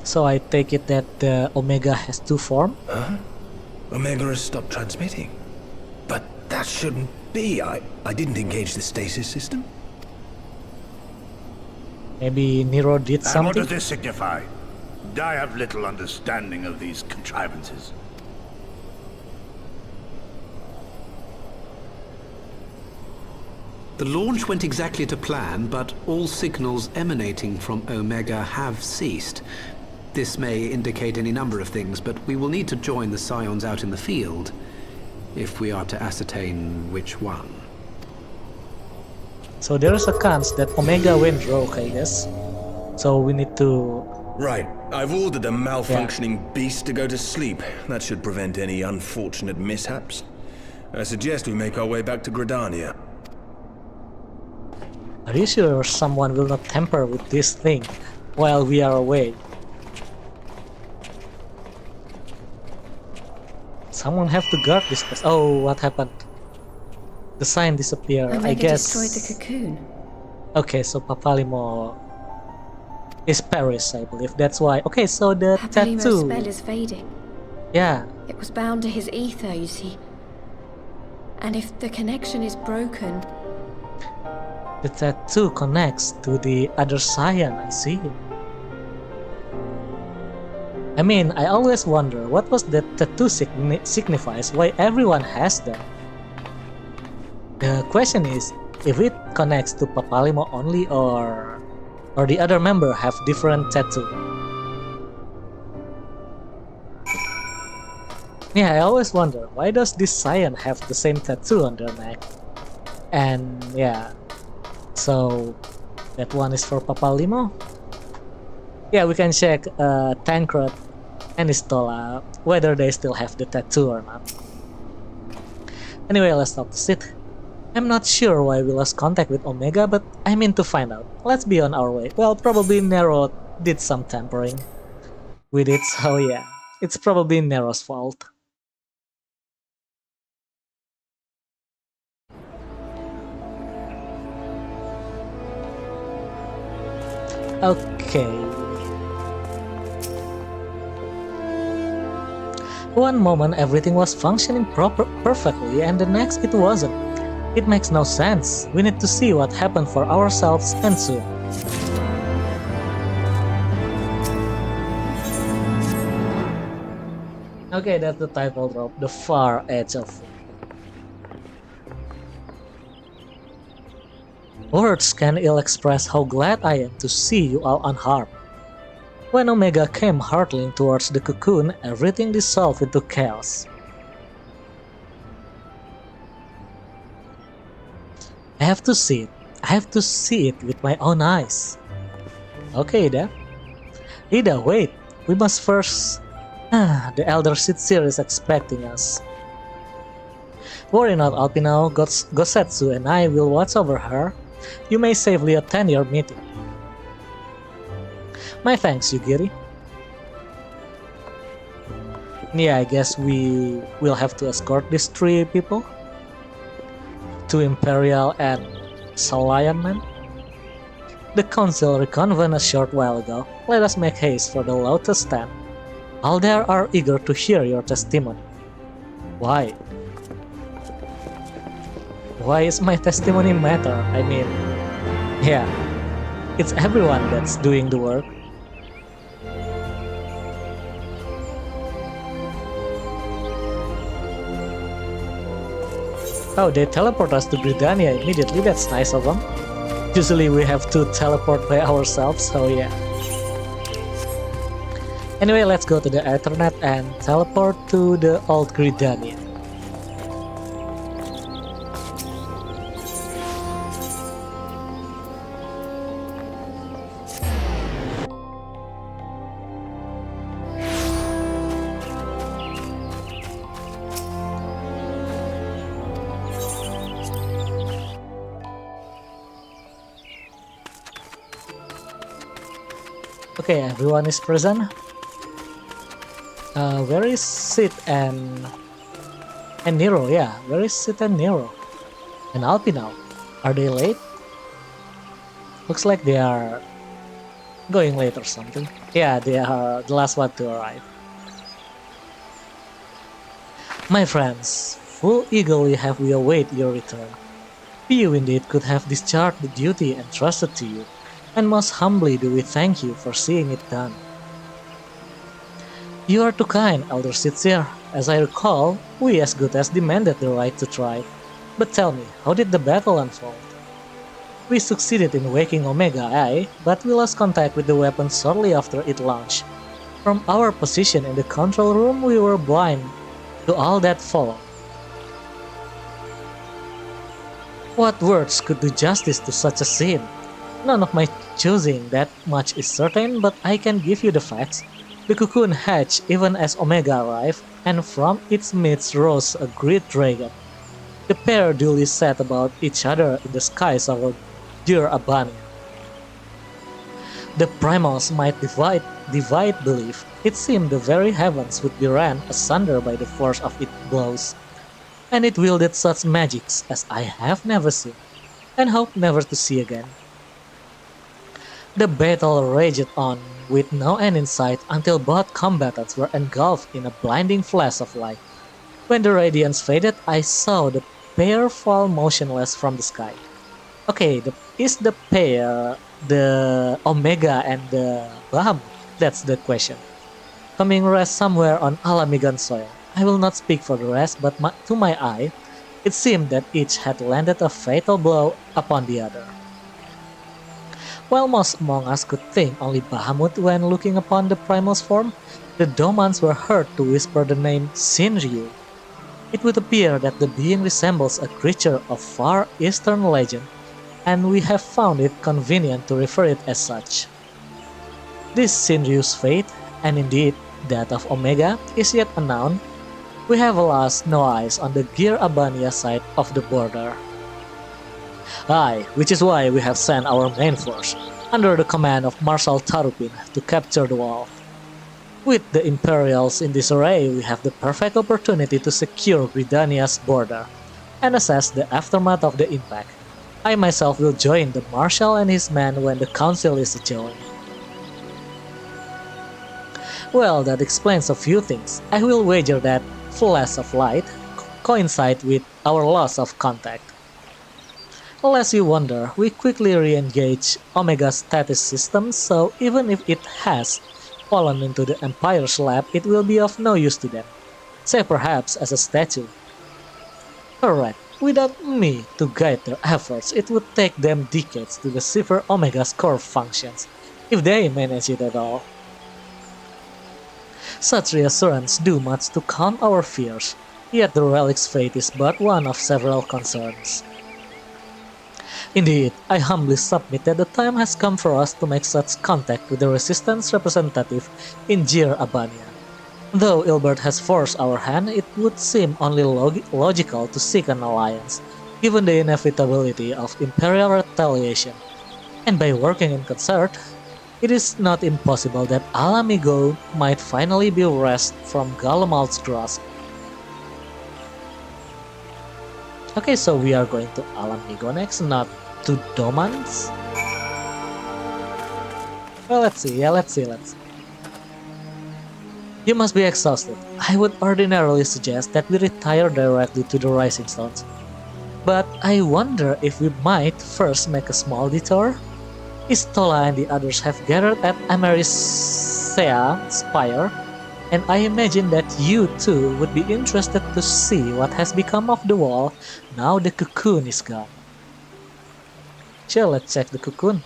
So I take it that the Omega has 2 forms? Huh? Omega has stopped transmitting. But that shouldn't be. I didn't engage the stasis system. Maybe Nero did And something? what does this signify? I have little understanding of these contrivances. The launch went exactly to plan, but all signals emanating from Omega have ceased. This may indicate any number of things, but we will need to join the Scions out in the field if we are to ascertain which one. So there is a chance that Omega went rogue, I guess. So we need to... Right. I've ordered a malfunctioning beast to go to sleep. That should prevent any unfortunate mishaps. I suggest we make our way back to Gridania. Are you sure someone will not tamper with this thing while we are away? Someone have to guard this place. Oh, what happened? the sign disappear. I Omega guess. destroyed the cocoon. Okay, so Papalymo is Paris, I believe. That's why. Okay, so the Papalymo's tattoo. spell is fading. Yeah. It was bound to his ether, you see. And if the connection is broken, The tattoo connects to the other cyan, I see. I mean, I always wonder what was that tattoo signifies, why everyone has them. The question is, if it connects to Papalymo only or the other member have different tattoo. Yeah, I always wonder, why does this cyan have the same tattoo on their neck? And yeah, so that one is for Papalymo. Yeah, we can check Tancred and Istola whether they still have the tattoo or not. Anyway, let's talk to Sid. I'm not sure why we lost contact with Omega, but I mean to find out. Let's be on our way. Well, probably Nero did some tampering with it, so yeah, it's probably Nero's fault. Okay. One moment everything was functioning perfectly and the next it wasn't. It makes no sense. We need to see what happened for ourselves and soon. Okay, that's the title drop, The Far Edge of Food. Words can ill express how glad I am to see you all unharmed. When Omega came hurtling towards the cocoon, everything dissolved into chaos. I have to see it. I have to see it with my own eyes. Okay, Ida. Ida, wait. We must first... the Elder Sitsir is expecting us. Worry not, Alpino. Gosetsu and I will watch over her. You may safely attend your meeting. My thanks, Yugiri. Yeah, I guess we will have to escort these three people to Imperial and Salayan men. The council reconvened a short while ago. Let us make haste for the Lotus stand. All there are eager to hear your testimony. Why? Why is my testimony matter? I mean, yeah, it's everyone that's doing the work. Oh, they teleport us to Gridania immediately, that's nice of them. Usually we have to teleport by ourselves, so yeah. Anyway, let's go to the Ethernet and teleport to the old Gridania. Okay, everyone is present. Where is Sid and Nero? Yeah, where is Sid and Nero? And Alpino? Are they late? Looks like they are going late or something. Yeah, they are the last one to arrive. My friends, full eagerly have we await your return. Few indeed could have discharged the duty entrusted to you, and most humbly do we thank you for seeing it done. You are too kind, Elder Sitsir. As I recall, we as good as demanded the right to try. But tell me, how did the battle unfold? We succeeded in waking Omega, aye, but we lost contact with the weapon shortly after it launched. From our position in the control room, we were blind to all that followed. What words could do justice to such a scene? None of my choosing, that much is certain, but I can give you the facts. The cocoon hatched even as Omega arrived, and from its midst rose a great dragon. The pair duly sat about each other in the skies over dear Abania. The primals might divide belief. It seemed the very heavens would be rent asunder by the force of its blows. and it wielded such magics as I have never seen, and hope never to see again. The battle raged on with no end in sight until both combatants were engulfed in a blinding flash of light. When the radiance faded, I saw the pair fall motionless from the sky. Okay, is the pair the Omega and the Bahamut? That's the question. Coming rest somewhere on Ala Mighan soil. I will not speak for the rest, but to my eye, it seemed that each had landed a fatal blow upon the other. While most among us could think only Bahamut when looking upon the primal's form, the Domans were heard to whisper the name Shinryu. It would appear that the being resembles a creature of far eastern legend, and we have found it convenient to refer it as such. This Shinryu's fate, and indeed that of Omega, is yet unknown. We have alas no eyes on the Gir Abania side of the border. Aye, which is why we have sent our main force, under the command of Marshal Tarupin, to capture the wall. With the Imperials in disarray, we have the perfect opportunity to secure Gridania's border, and assess the aftermath of the impact. I myself will join the Marshal and his men when the Council is adjourned. Well, that explains a few things. I will wager that flash of light coincide with our loss of contact. Lest you wonder, we quickly re-engage Omega's status system, so even if it has fallen into the Empire's lap, it will be of no use to them, save perhaps as a statue. Correct, without me to guide their efforts, it would take them decades to decipher Omega's core functions, if they manage it at all. Such reassurance do much to calm our fears, yet the relic's fate is but one of several concerns. Indeed, I humbly submit that the time has come for us to make such contact with the Resistance representative in Gir Abania. Though Ilbert has forced our hand, it would seem only logical to seek an alliance, given the inevitability of Imperial retaliation. And by working in concert, it is not impossible that Ala Mighan might finally be wrested from Galamal's grasp. Okay, so we are going to Ala Mighan next, not to Domans? Well, let's see. You must be exhausted. I would ordinarily suggest that we retire directly to the Rising Stones. But I wonder if we might first make a small detour? Istola and the others have gathered at Amerisea's Spire, and I imagine that you too would be interested to see what has become of the wall now the cocoon is gone. Sure, let's check the cocoon.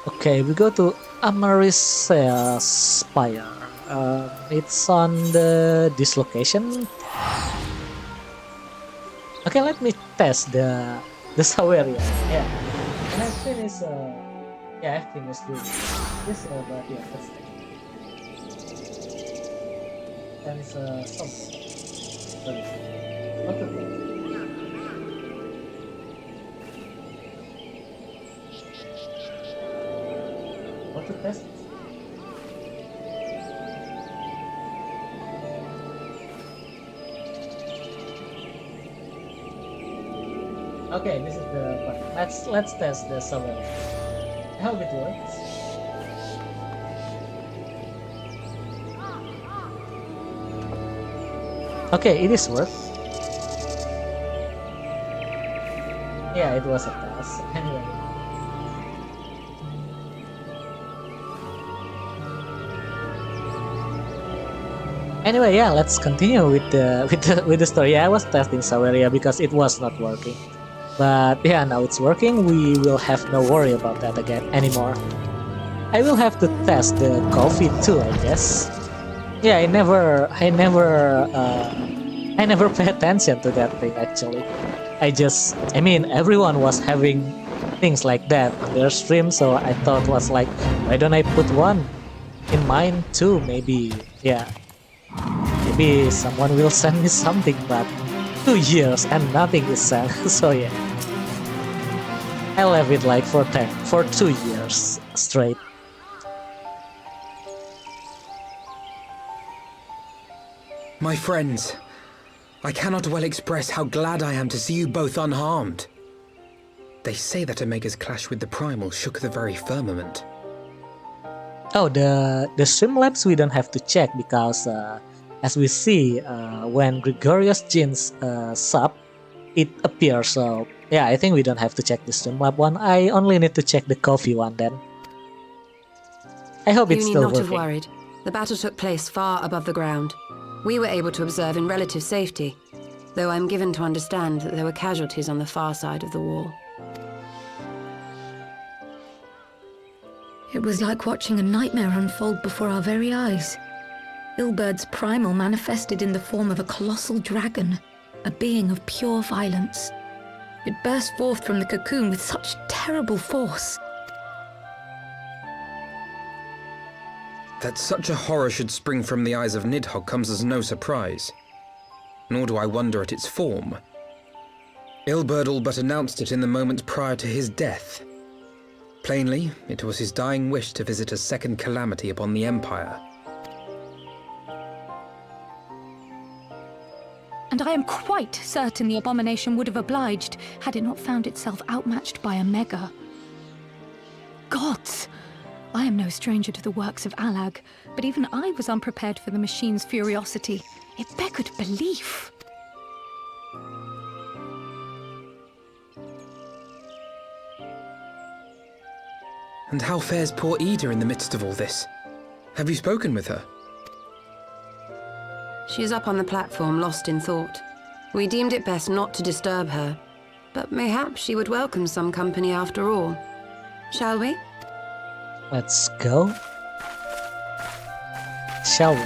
Okay, we go to Amerisea's Spire. It's on this location. Okay, let me test the Saweria. Yeah, and I finished. I finished doing this. But yeah, let's take it. And some. What the fuck? What to test? Okay, this is the part. Let's test the Saweria. I hope it works. Okay, it is worth. Yeah, it was a pass. Anyway. Anyway, yeah, let's continue with the story. Yeah, I was testing Saweria because it was not working. But yeah, now it's working. We will have no worry about that again anymore. I will have to test the coffee too, I guess. Yeah, I never pay attention to that thing actually. I mean, everyone was having things like that on their stream, so I thought was like, why don't I put one in mine too? Maybe, yeah. Maybe someone will send me something, but 2 years and nothing is sent, so yeah. I left it like for 2 years straight. My friends, I cannot well express how glad I am to see you both unharmed. They say that Omega's clash with the Primal shook the very firmament. Oh, the Streamlabs we don't have to check because as we see when Gregorius Jin's sub, it appears. So yeah, I think we don't have to check the Streamlab one. I only need to check the coffee one then. I hope it's still working. You need not have worried. The battle took place far above the ground. We were able to observe in relative safety, though I'm given to understand that there were casualties on the far side of the wall. It was like watching a nightmare unfold before our very eyes. Ilberd's primal manifested in the form of a colossal dragon, a being of pure violence. It burst forth from the cocoon with such terrible force. That such a horror should spring from the eyes of Nidhogg comes as no surprise. Nor do I wonder at its form. Ilberd all but announced it in the moments prior to his death. Plainly, it was his dying wish to visit a second calamity upon the Empire. And I am quite certain the abomination would have obliged had it not found itself outmatched by Omega. Gods! I am no stranger to the works of Alag, but even I was unprepared for the machine's furiosity. It beggared belief. And how fares poor Ida in the midst of all this? Have you spoken with her? She is up on the platform, lost in thought. We deemed it best not to disturb her, but mayhap she would welcome some company after all. Shall we? Let's go. Shall we?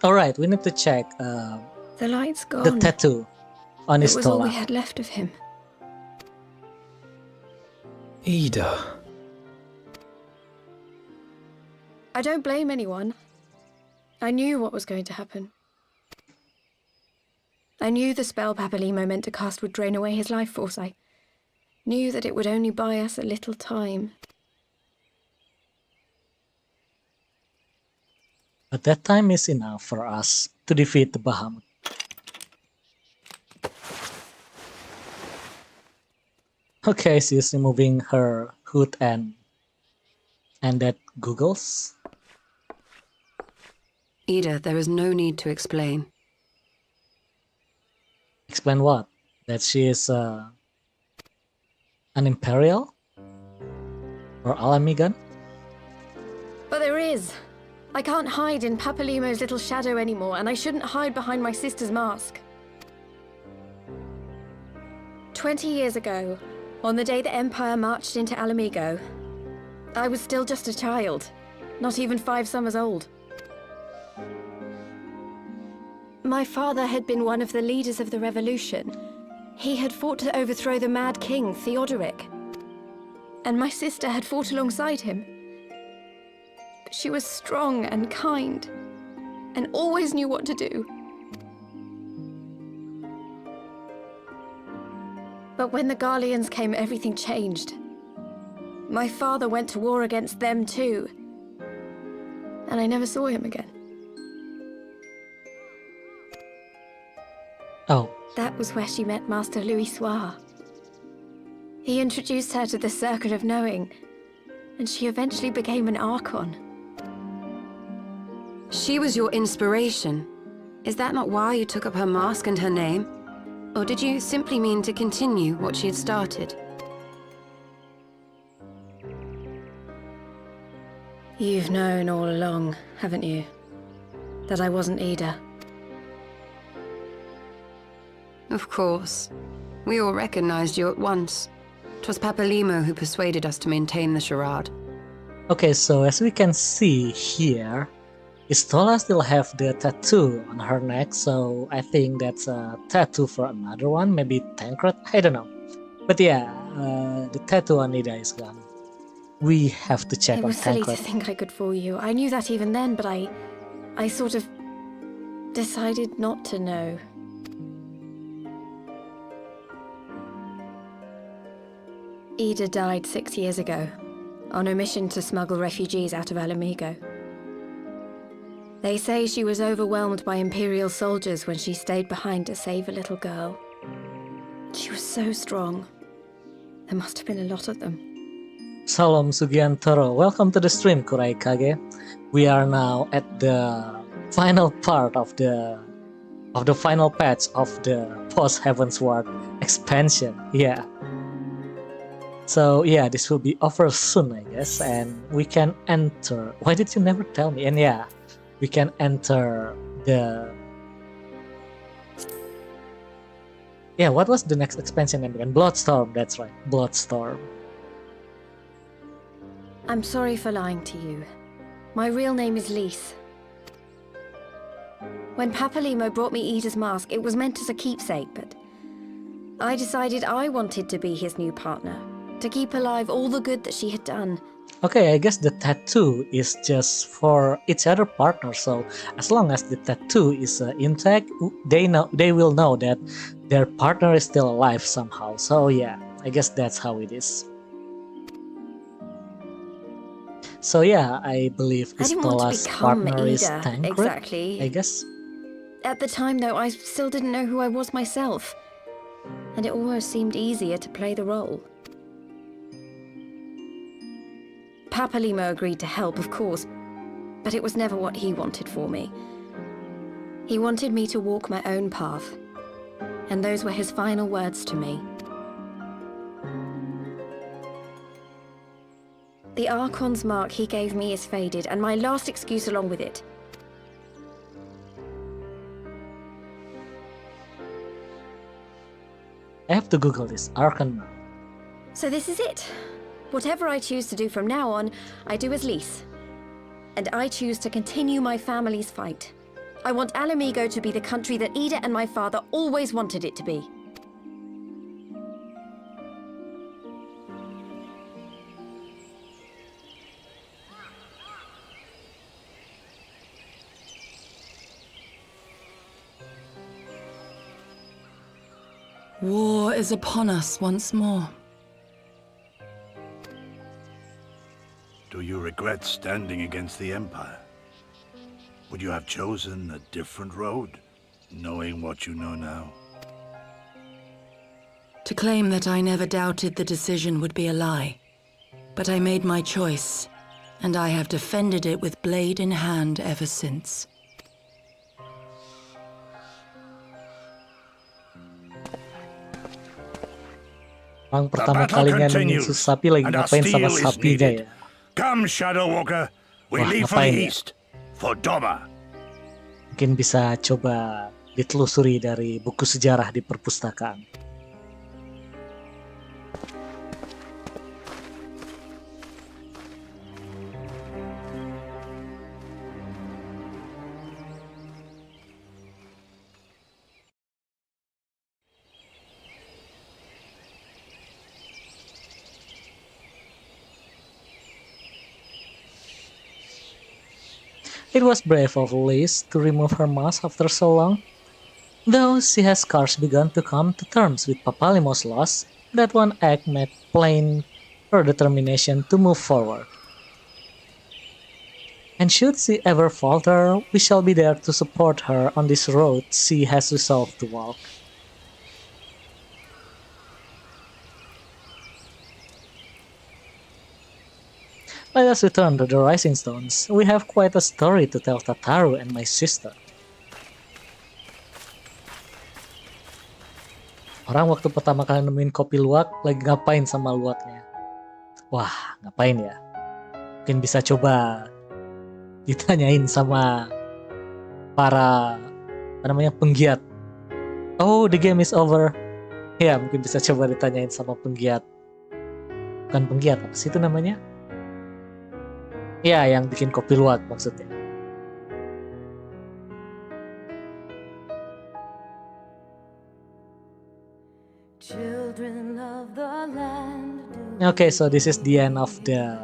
Alright, we need to check The light's gone. the tattoo on his It was all we tola. had left of him. Ida. I don't blame anyone. I knew what was going to happen. I knew the spell Papalymo meant to cast would drain away his life force. I knew that it would only buy us a little time. But that time is enough for us to defeat the Bahamut. Okay, she's removing her hood and that goggles. Ida, there is no need to explain. Explain what? That she is an Imperial? Or Ala Mighan? But there is. I can't hide in Papalymo's little shadow anymore, and I shouldn't hide behind my sister's mask. 20 years ago, on the day the Empire marched into Ala Mighan, I was still just a child, not even 5 summers old. My father had been one of the leaders of the revolution. He had fought to overthrow the Mad King, Theodoric. And my sister had fought alongside him. But she was strong and kind, and always knew what to do. But when the Garleans came, everything changed. My father went to war against them too, and I never saw him again. Oh. That was where she met Master Louis Soir. He introduced her to the Circle of Knowing, and she eventually became an Archon. She was your inspiration. Is that not why you took up her mask and her name? Or did you simply mean to continue what she had started? You've known all along, haven't you? That I wasn't Ida. Of course. We all recognized you at once. 'Twas Papalymo who persuaded us to maintain the charade. Okay, so as we can see here, Istola still have the tattoo on her neck, so I think that's a tattoo for another one, maybe Tancred, I don't know. But yeah, the tattoo on Ida is gone. We have to check It on was silly Tancred. to think I could fool you. I knew that even then, but I sort of decided not to know. Ida died 6 years ago, on a mission to smuggle refugees out of Ala Mighan. They say she was overwhelmed by Imperial soldiers when she stayed behind to save a little girl. She was so strong. There must have been a lot of them. Salam Sugiantoro, welcome to the stream, Kurai Kage. We are now at the final part of the final patch of the Post Heavensward Expansion. Yeah. So yeah, this will be over soon, I guess, and we can enter. Why did you never tell me? And yeah, we can enter the. Yeah, what was the next expansion name again? Bloodstorm. That's right, Bloodstorm. I'm sorry for lying to you. My real name is Lise. When Papalymo brought me Ida's mask, it was meant as a keepsake, but I decided I wanted to be his new partner, to keep alive all the good that she had done. Okay, I guess the tattoo is just for each other partner. So as long as the tattoo is intact, they will know that their partner is still alive somehow. So yeah, I guess that's how it is. So yeah, I believe Istola's partner is Tancred, exactly. I guess. At the time, though, I still didn't know who I was myself, and it almost seemed easier to play the role. Papalymo agreed to help, of course, but it was never what he wanted for me. He wanted me to walk my own path, and those were his final words to me. The Archon's mark he gave me is faded, and my last excuse along with it. I have to Google this, Archon mark. So this is it. Whatever I choose to do from now on, I do as Lise. And I choose to continue my family's fight. I want Ala Mighan to be the country that Ida and my father always wanted it to be. War is upon us once more. Do you regret standing against the Empire? Would you have chosen a different road, knowing what you know now? To claim that I never doubted the decision would be a lie. But I made my choice, and I have defended it with blade in hand ever since. Orang pertama kalinya menyusul sapi lagi ngapain sama sapinya ya? Come, Shadow Walker. We leave for the east, for Doma. Mungkin bisa coba ditelusuri dari buku sejarah di perpustakaan. It was brave of Lise to remove her mask after so long. Though she has scarce begun to come to terms with Papalymo's loss, that one act made plain her determination to move forward. And should she ever falter, we shall be there to support her on this road she has resolved to walk. Let us return to the Rising Stones. We have quite a story to tell Tataru and my sister. Orang waktu pertama kali nemuin kopi luwak lagi ngapain sama luwaknya? Wah, ngapain ya? Mungkin bisa coba ditanyain sama para penggiat. Oh, the game is over. Ya, mungkin bisa coba ditanyain sama penggiat. Bukan penggiat, apa sih itu namanya? Ya, yang bikin kopi luwak maksudnya. Okay, so this is the end of the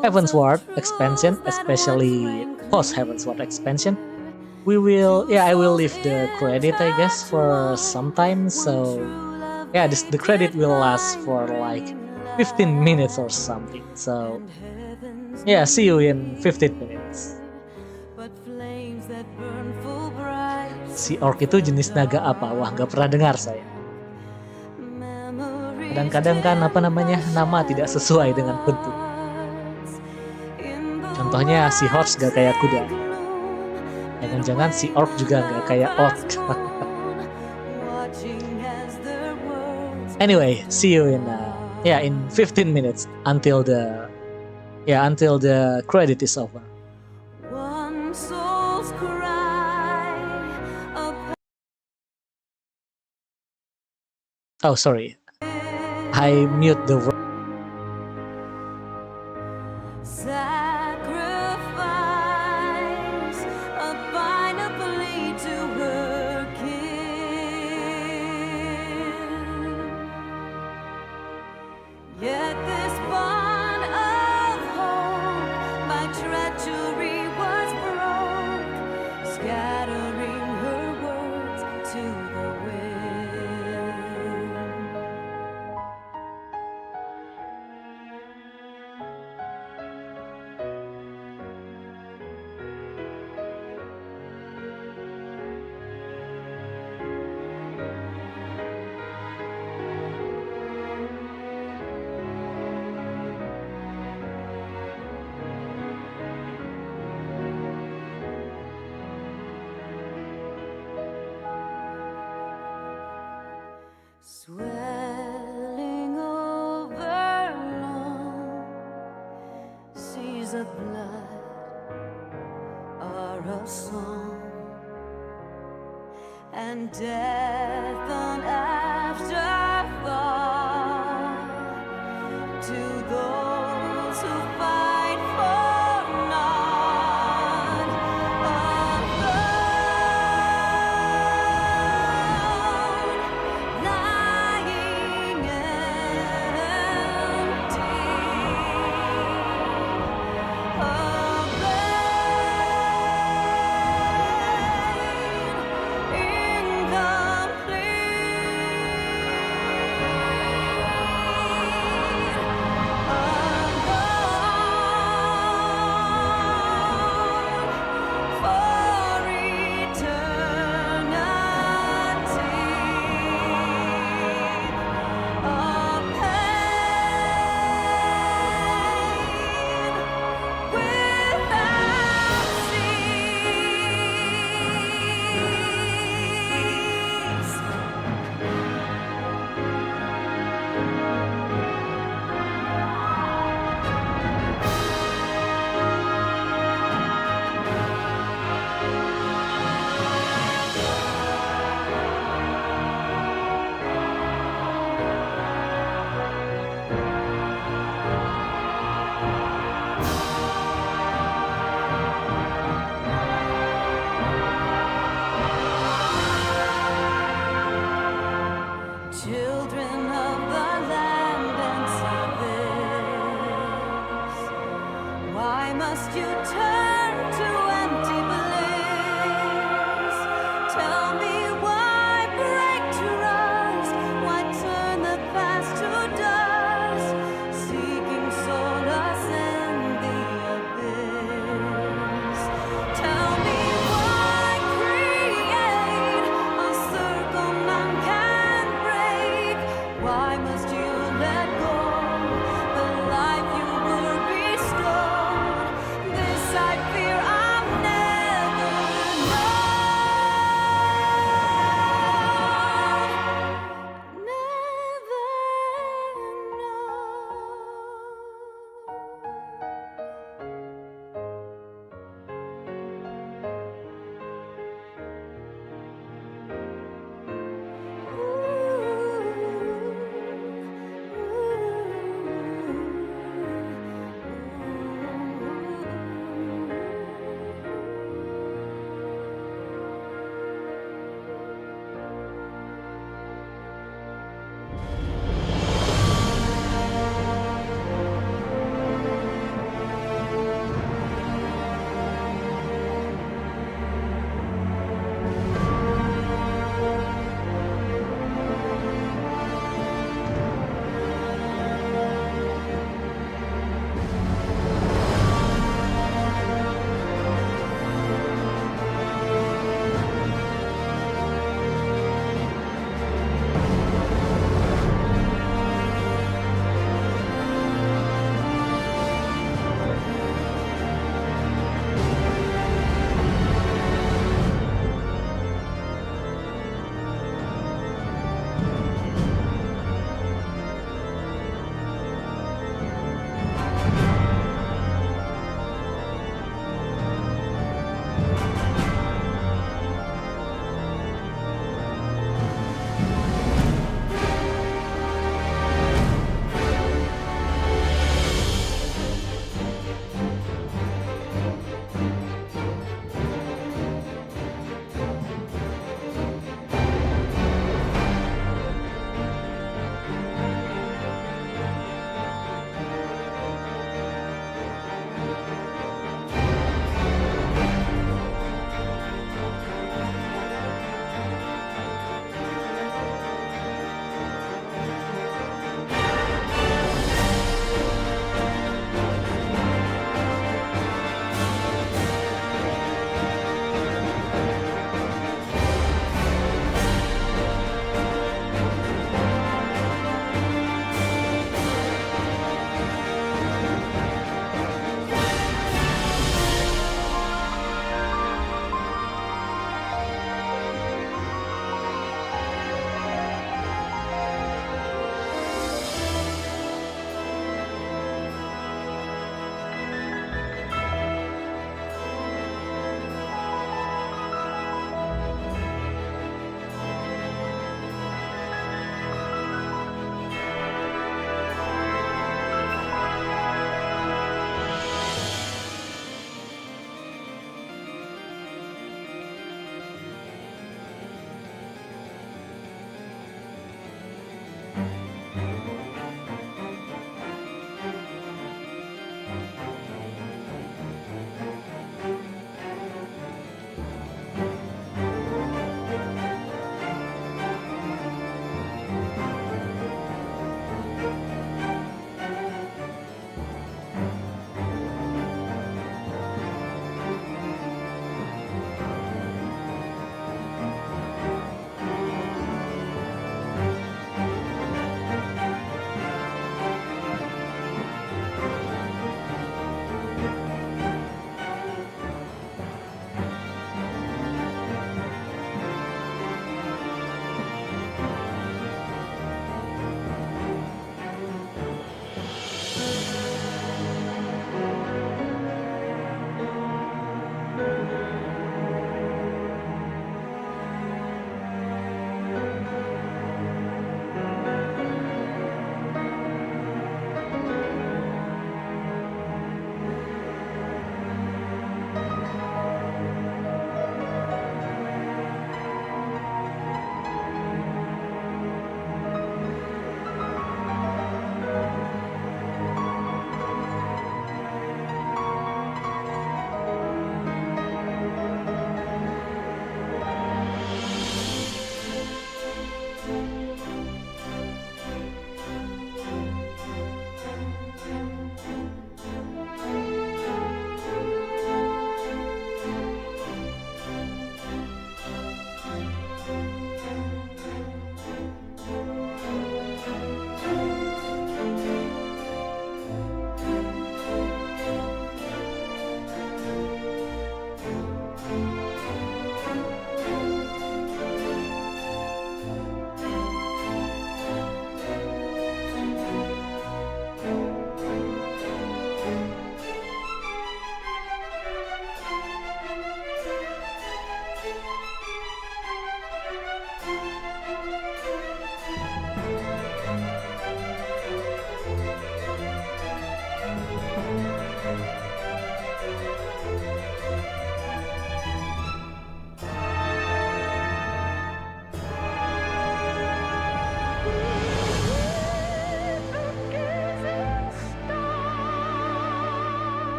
Heavensward expansion, especially Post Heavensward Expansion. I will leave the credit, I guess, for some time. So yeah, the credit will last for like 15 minutes or something. So yeah, see you in 15 minutes. Si orc itu jenis naga apa? Wah, nggak pernah dengar saya. Kadang-kadang kan nama tidak sesuai dengan bentuk. Contohnya si horse gak kayak kuda. Jangan-jangan si orc juga gak kayak orc. Anyway, see you in 15 minutes until the credit is over. Oh, sorry. I mute the swelling over long seas of blood are a song, and death an afterthought to those who fight for naught. Incomplete.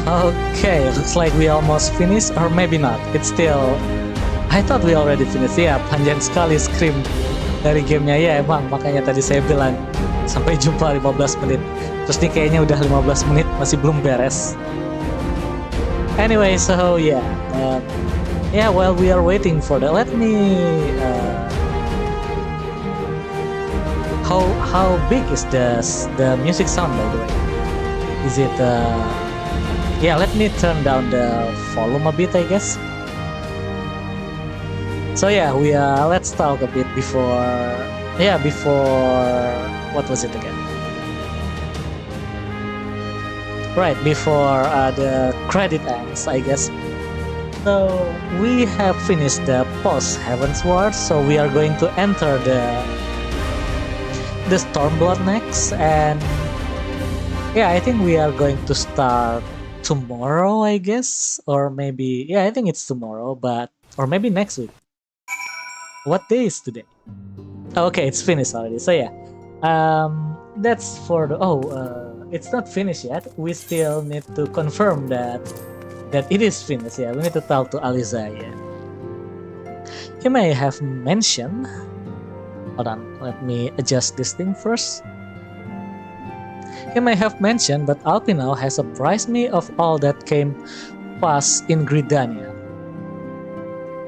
Okay, looks like we almost finished, or maybe not. It's still... I thought we already finished. Ya, panjang sekali scream dari gamenya. Ya emang, makanya tadi saya bilang sampai jumpa 15 menit. Terus nih kayaknya udah 15 menit masih belum beres. Anyway, so yeah. While we are waiting for that, let me... How big is the music sound, by the way? Is it... Yeah, let me turn down the volume a bit, I guess. So yeah, let's talk a bit before what was it again? Right, before the credit ends, I guess. So we have finished the Post Heavensward, so we are going to enter the Stormblood next, and yeah, I think we are going to start tomorrow, I guess, or maybe I think it's tomorrow, or maybe next week. What day is today? Okay, it's finished already. So yeah, that's for the... it's not finished yet. We still need to confirm that it is finished. Yeah, we need to talk to Aliza. Yeah, he may have mentioned... Hold on, let me adjust this thing first. He may have mentioned, but Alpinal has apprised me of all that came past in Gridania.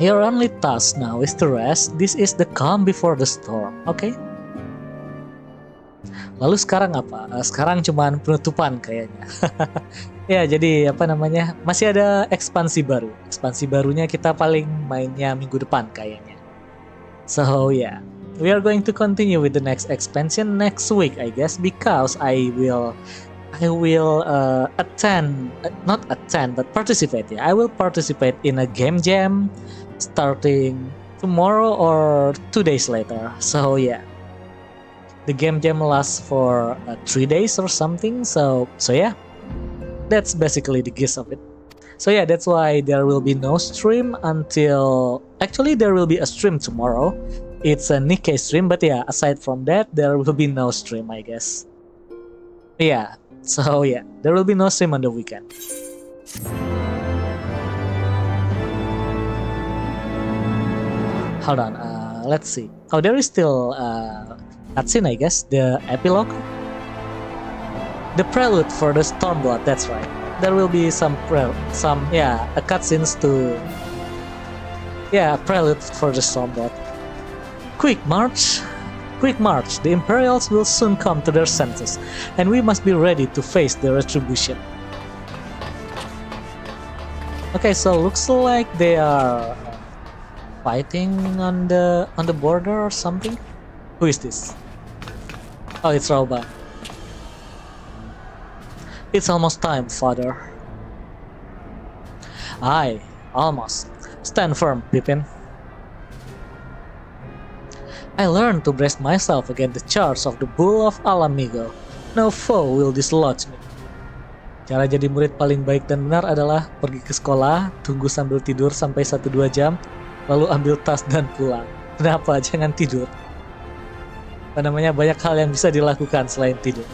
Your only task now is to rest. This is the calm before the storm, okay? Lalu sekarang apa? Sekarang cuman penutupan kayaknya. Ya, jadi apa namanya? Masih ada ekspansi baru. Ekspansi barunya kita paling mainnya minggu depan kayaknya. So yeah, we are going to continue with the next expansion next week, I guess, because I will participate. Yeah, I will participate in a game jam starting tomorrow or 2 days later. So yeah, the game jam lasts for 3 days or something. So yeah, that's basically the gist of it. So yeah, that's why there will be no stream until... Actually, there will be a stream tomorrow. It's a Nikkei stream, but yeah, aside from that, there will be no stream, I guess. Yeah, so yeah, there will be no stream on the weekend. Hold on, let's see. Oh, there is still cutscene, I guess, the epilogue. The prelude for the Stormblood, that's right. There will be some cutscenes to... Yeah, a prelude for the Stormblood. Quick march! The Imperials will soon come to their senses, and we must be ready to face their retribution. Okay, so looks like they are fighting on the border or something. Who is this? Oh, it's Rauban. It's almost time, father. Aye, almost. Stand firm, Pippin. I learned to brace myself against the charge of the bull of Ala Mighan. No foe will dislodge me. Cara jadi murid paling baik dan benar adalah pergi ke sekolah, tunggu sambil tidur sampai 1-2 jam, lalu ambil tas dan pulang. Kenapa? Jangan tidur. Banyak hal yang bisa dilakukan selain tidur.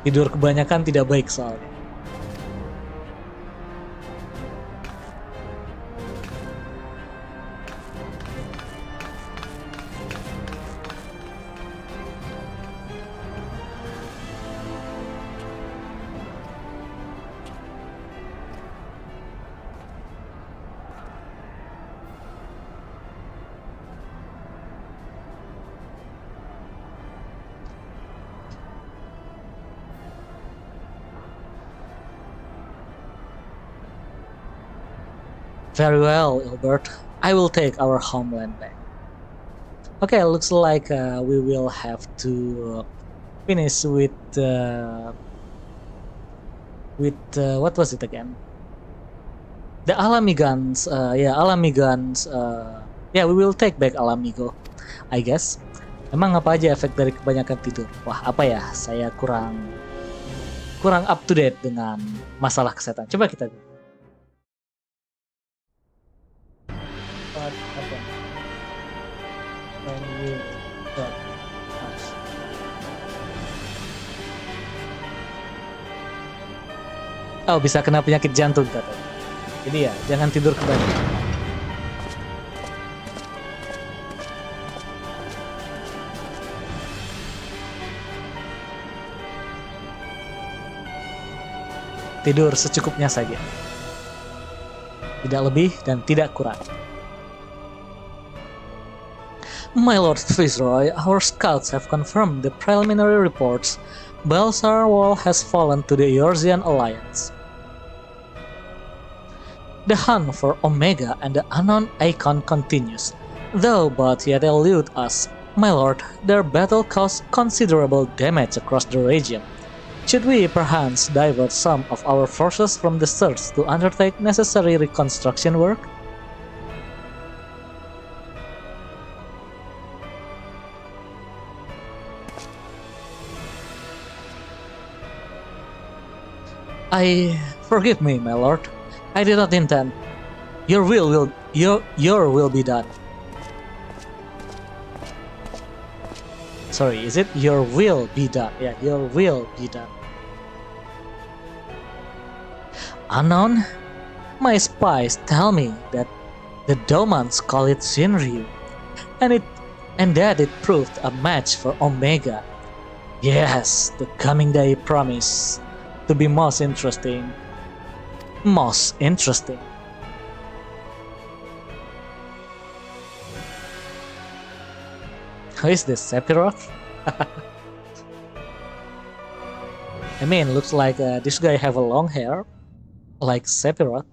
Tidur kebanyakan tidak baik soalnya. Very well, Ilbert. I will take our homeland back. Okay, looks like we will have to finish with what was it again? The Ala Mighans. Ala Mighans. We will take back Ala Mighan, I guess. Emang apa aja efek dari kebanyakan tidur? Wah, apa ya? Saya kurang up to date dengan masalah kesehatan. Coba kita Oh, bisa kena penyakit jantung katanya. Jadi ya, jangan tidur kebanyakan. Tidur secukupnya saja. Tidak lebih dan tidak kurang. My Lord Viceroy, our scouts have confirmed the preliminary reports. Balsar Wall has fallen to the Yorrenzu Alliance. The hunt for Omega and the unknown icon continues, though but yet elude us. My lord, their battle caused considerable damage across the region. Should we perhaps divert some of our forces from the search to undertake necessary reconstruction work? Forgive me, my lord. I did not intend. Your will be done. Sorry, is it your will be done? Yeah, your will be done. Unknown? My spies tell me that the Domans call it Shinryu, and that it proved a match for Omega. Yes, the coming day promise to be most interesting. Most interesting. Who is this, Sephiroth? I mean, looks like this guy have a long hair, like Sephiroth.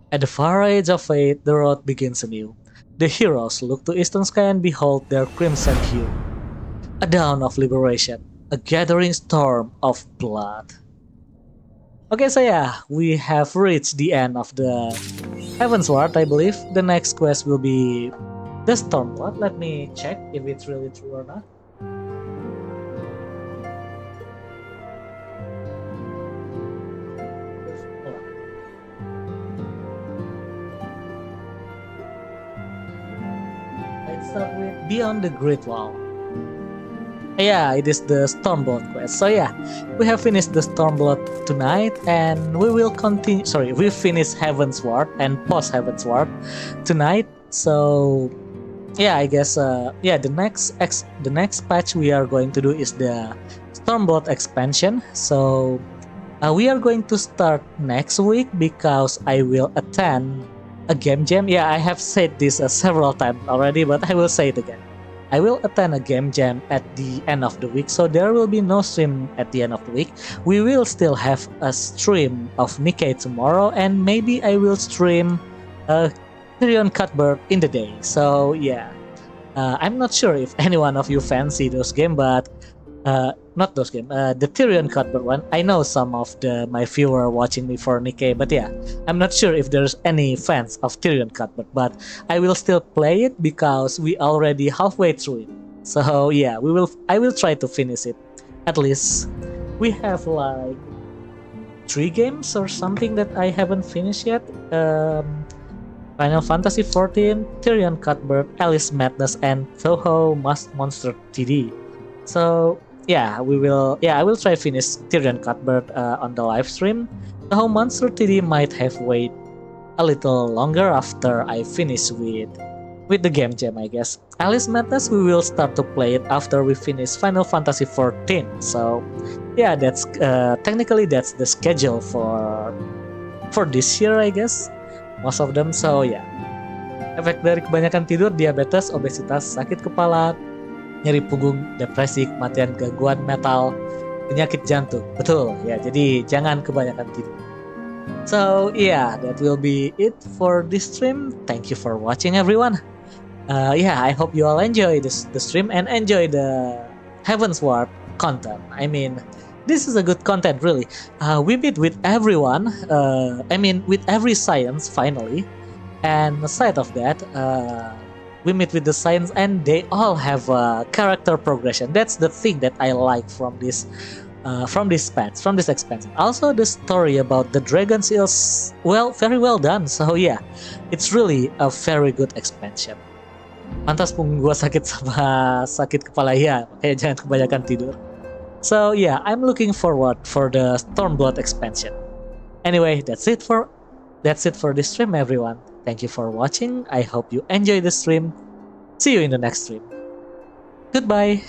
At the far edge of fate, the road begins anew. The heroes look to eastern sky and behold their crimson hue. A dawn of liberation, a gathering storm of blood. Okay, so yeah, we have reached the end of the Heavensward, I believe. The next quest will be the Stormblood. Let me check if it's really true or not. Let's start with Beyond the Great Wall. Yeah, it is the Stormblood quest. So yeah, we have finished the Stormblood tonight, and we will continue. Sorry, we finished Heavensward and Post Heavensward tonight. So yeah, I guess yeah, the next patch we are going to do is the Stormblood expansion. So we are going to start next week because I will attend a game jam. Yeah, I have said this several times already, but I will say it again. I will attend a game jam at the end of the week, so there will be no stream at the end of the week. We will still have a stream of Nikkei tomorrow, and maybe I will stream Tyrion Cuthbert in the day. So yeah, I'm not sure if any one of you fancy those games, but not those games, the Tyrion Cuthbert one. I know some of my viewer watching me for Nikkei, but yeah, I'm not sure if there's any fans of Tyrion Cuthbert, but I will still play it because we already halfway through it. So yeah, I will try to finish it. At least we have like 3 games or something that I haven't finished yet. Final Fantasy XIV, Tyrion Cuthbert, Alice Madness, and Toho Monster TD. So yeah, I will try finish Tyrion Cuthbert on the live stream. Toho Monster TD might have wait a little longer after I finish with the game jam, I guess. Alice Madness, we will start to play it after we finish Final Fantasy XIV. So yeah, that's technically that's the schedule for this year, I guess. Most of them. So yeah, efek dari kebanyakan tidur, diabetes, obesitas, sakit kepala, nyeri punggung, depresi, kematian, gangguan mental, penyakit jantung. Betul ya, jadi jangan kebanyakan tidur. So yeah, that will be it for this stream. Thank you for watching, everyone. Yeah, I hope you all enjoy the stream and enjoy the Heavensward content. I mean, this is a good content, really. We meet with everyone. I mean, with every science finally, and aside of that, we meet with the science, and they all have character progression. That's the thing that I like from this expansion. Also, the story about the dragons is very well done. So yeah, it's really a very good expansion. Pantas punggung gua sakit sama sakit kepala ya, makanya jangan kebanyakan tidur. So yeah, I'm looking forward for the Stormblood expansion. Anyway, that's it for this stream, everyone. Thank you for watching. I hope you enjoy the stream. See you in the next stream. Goodbye.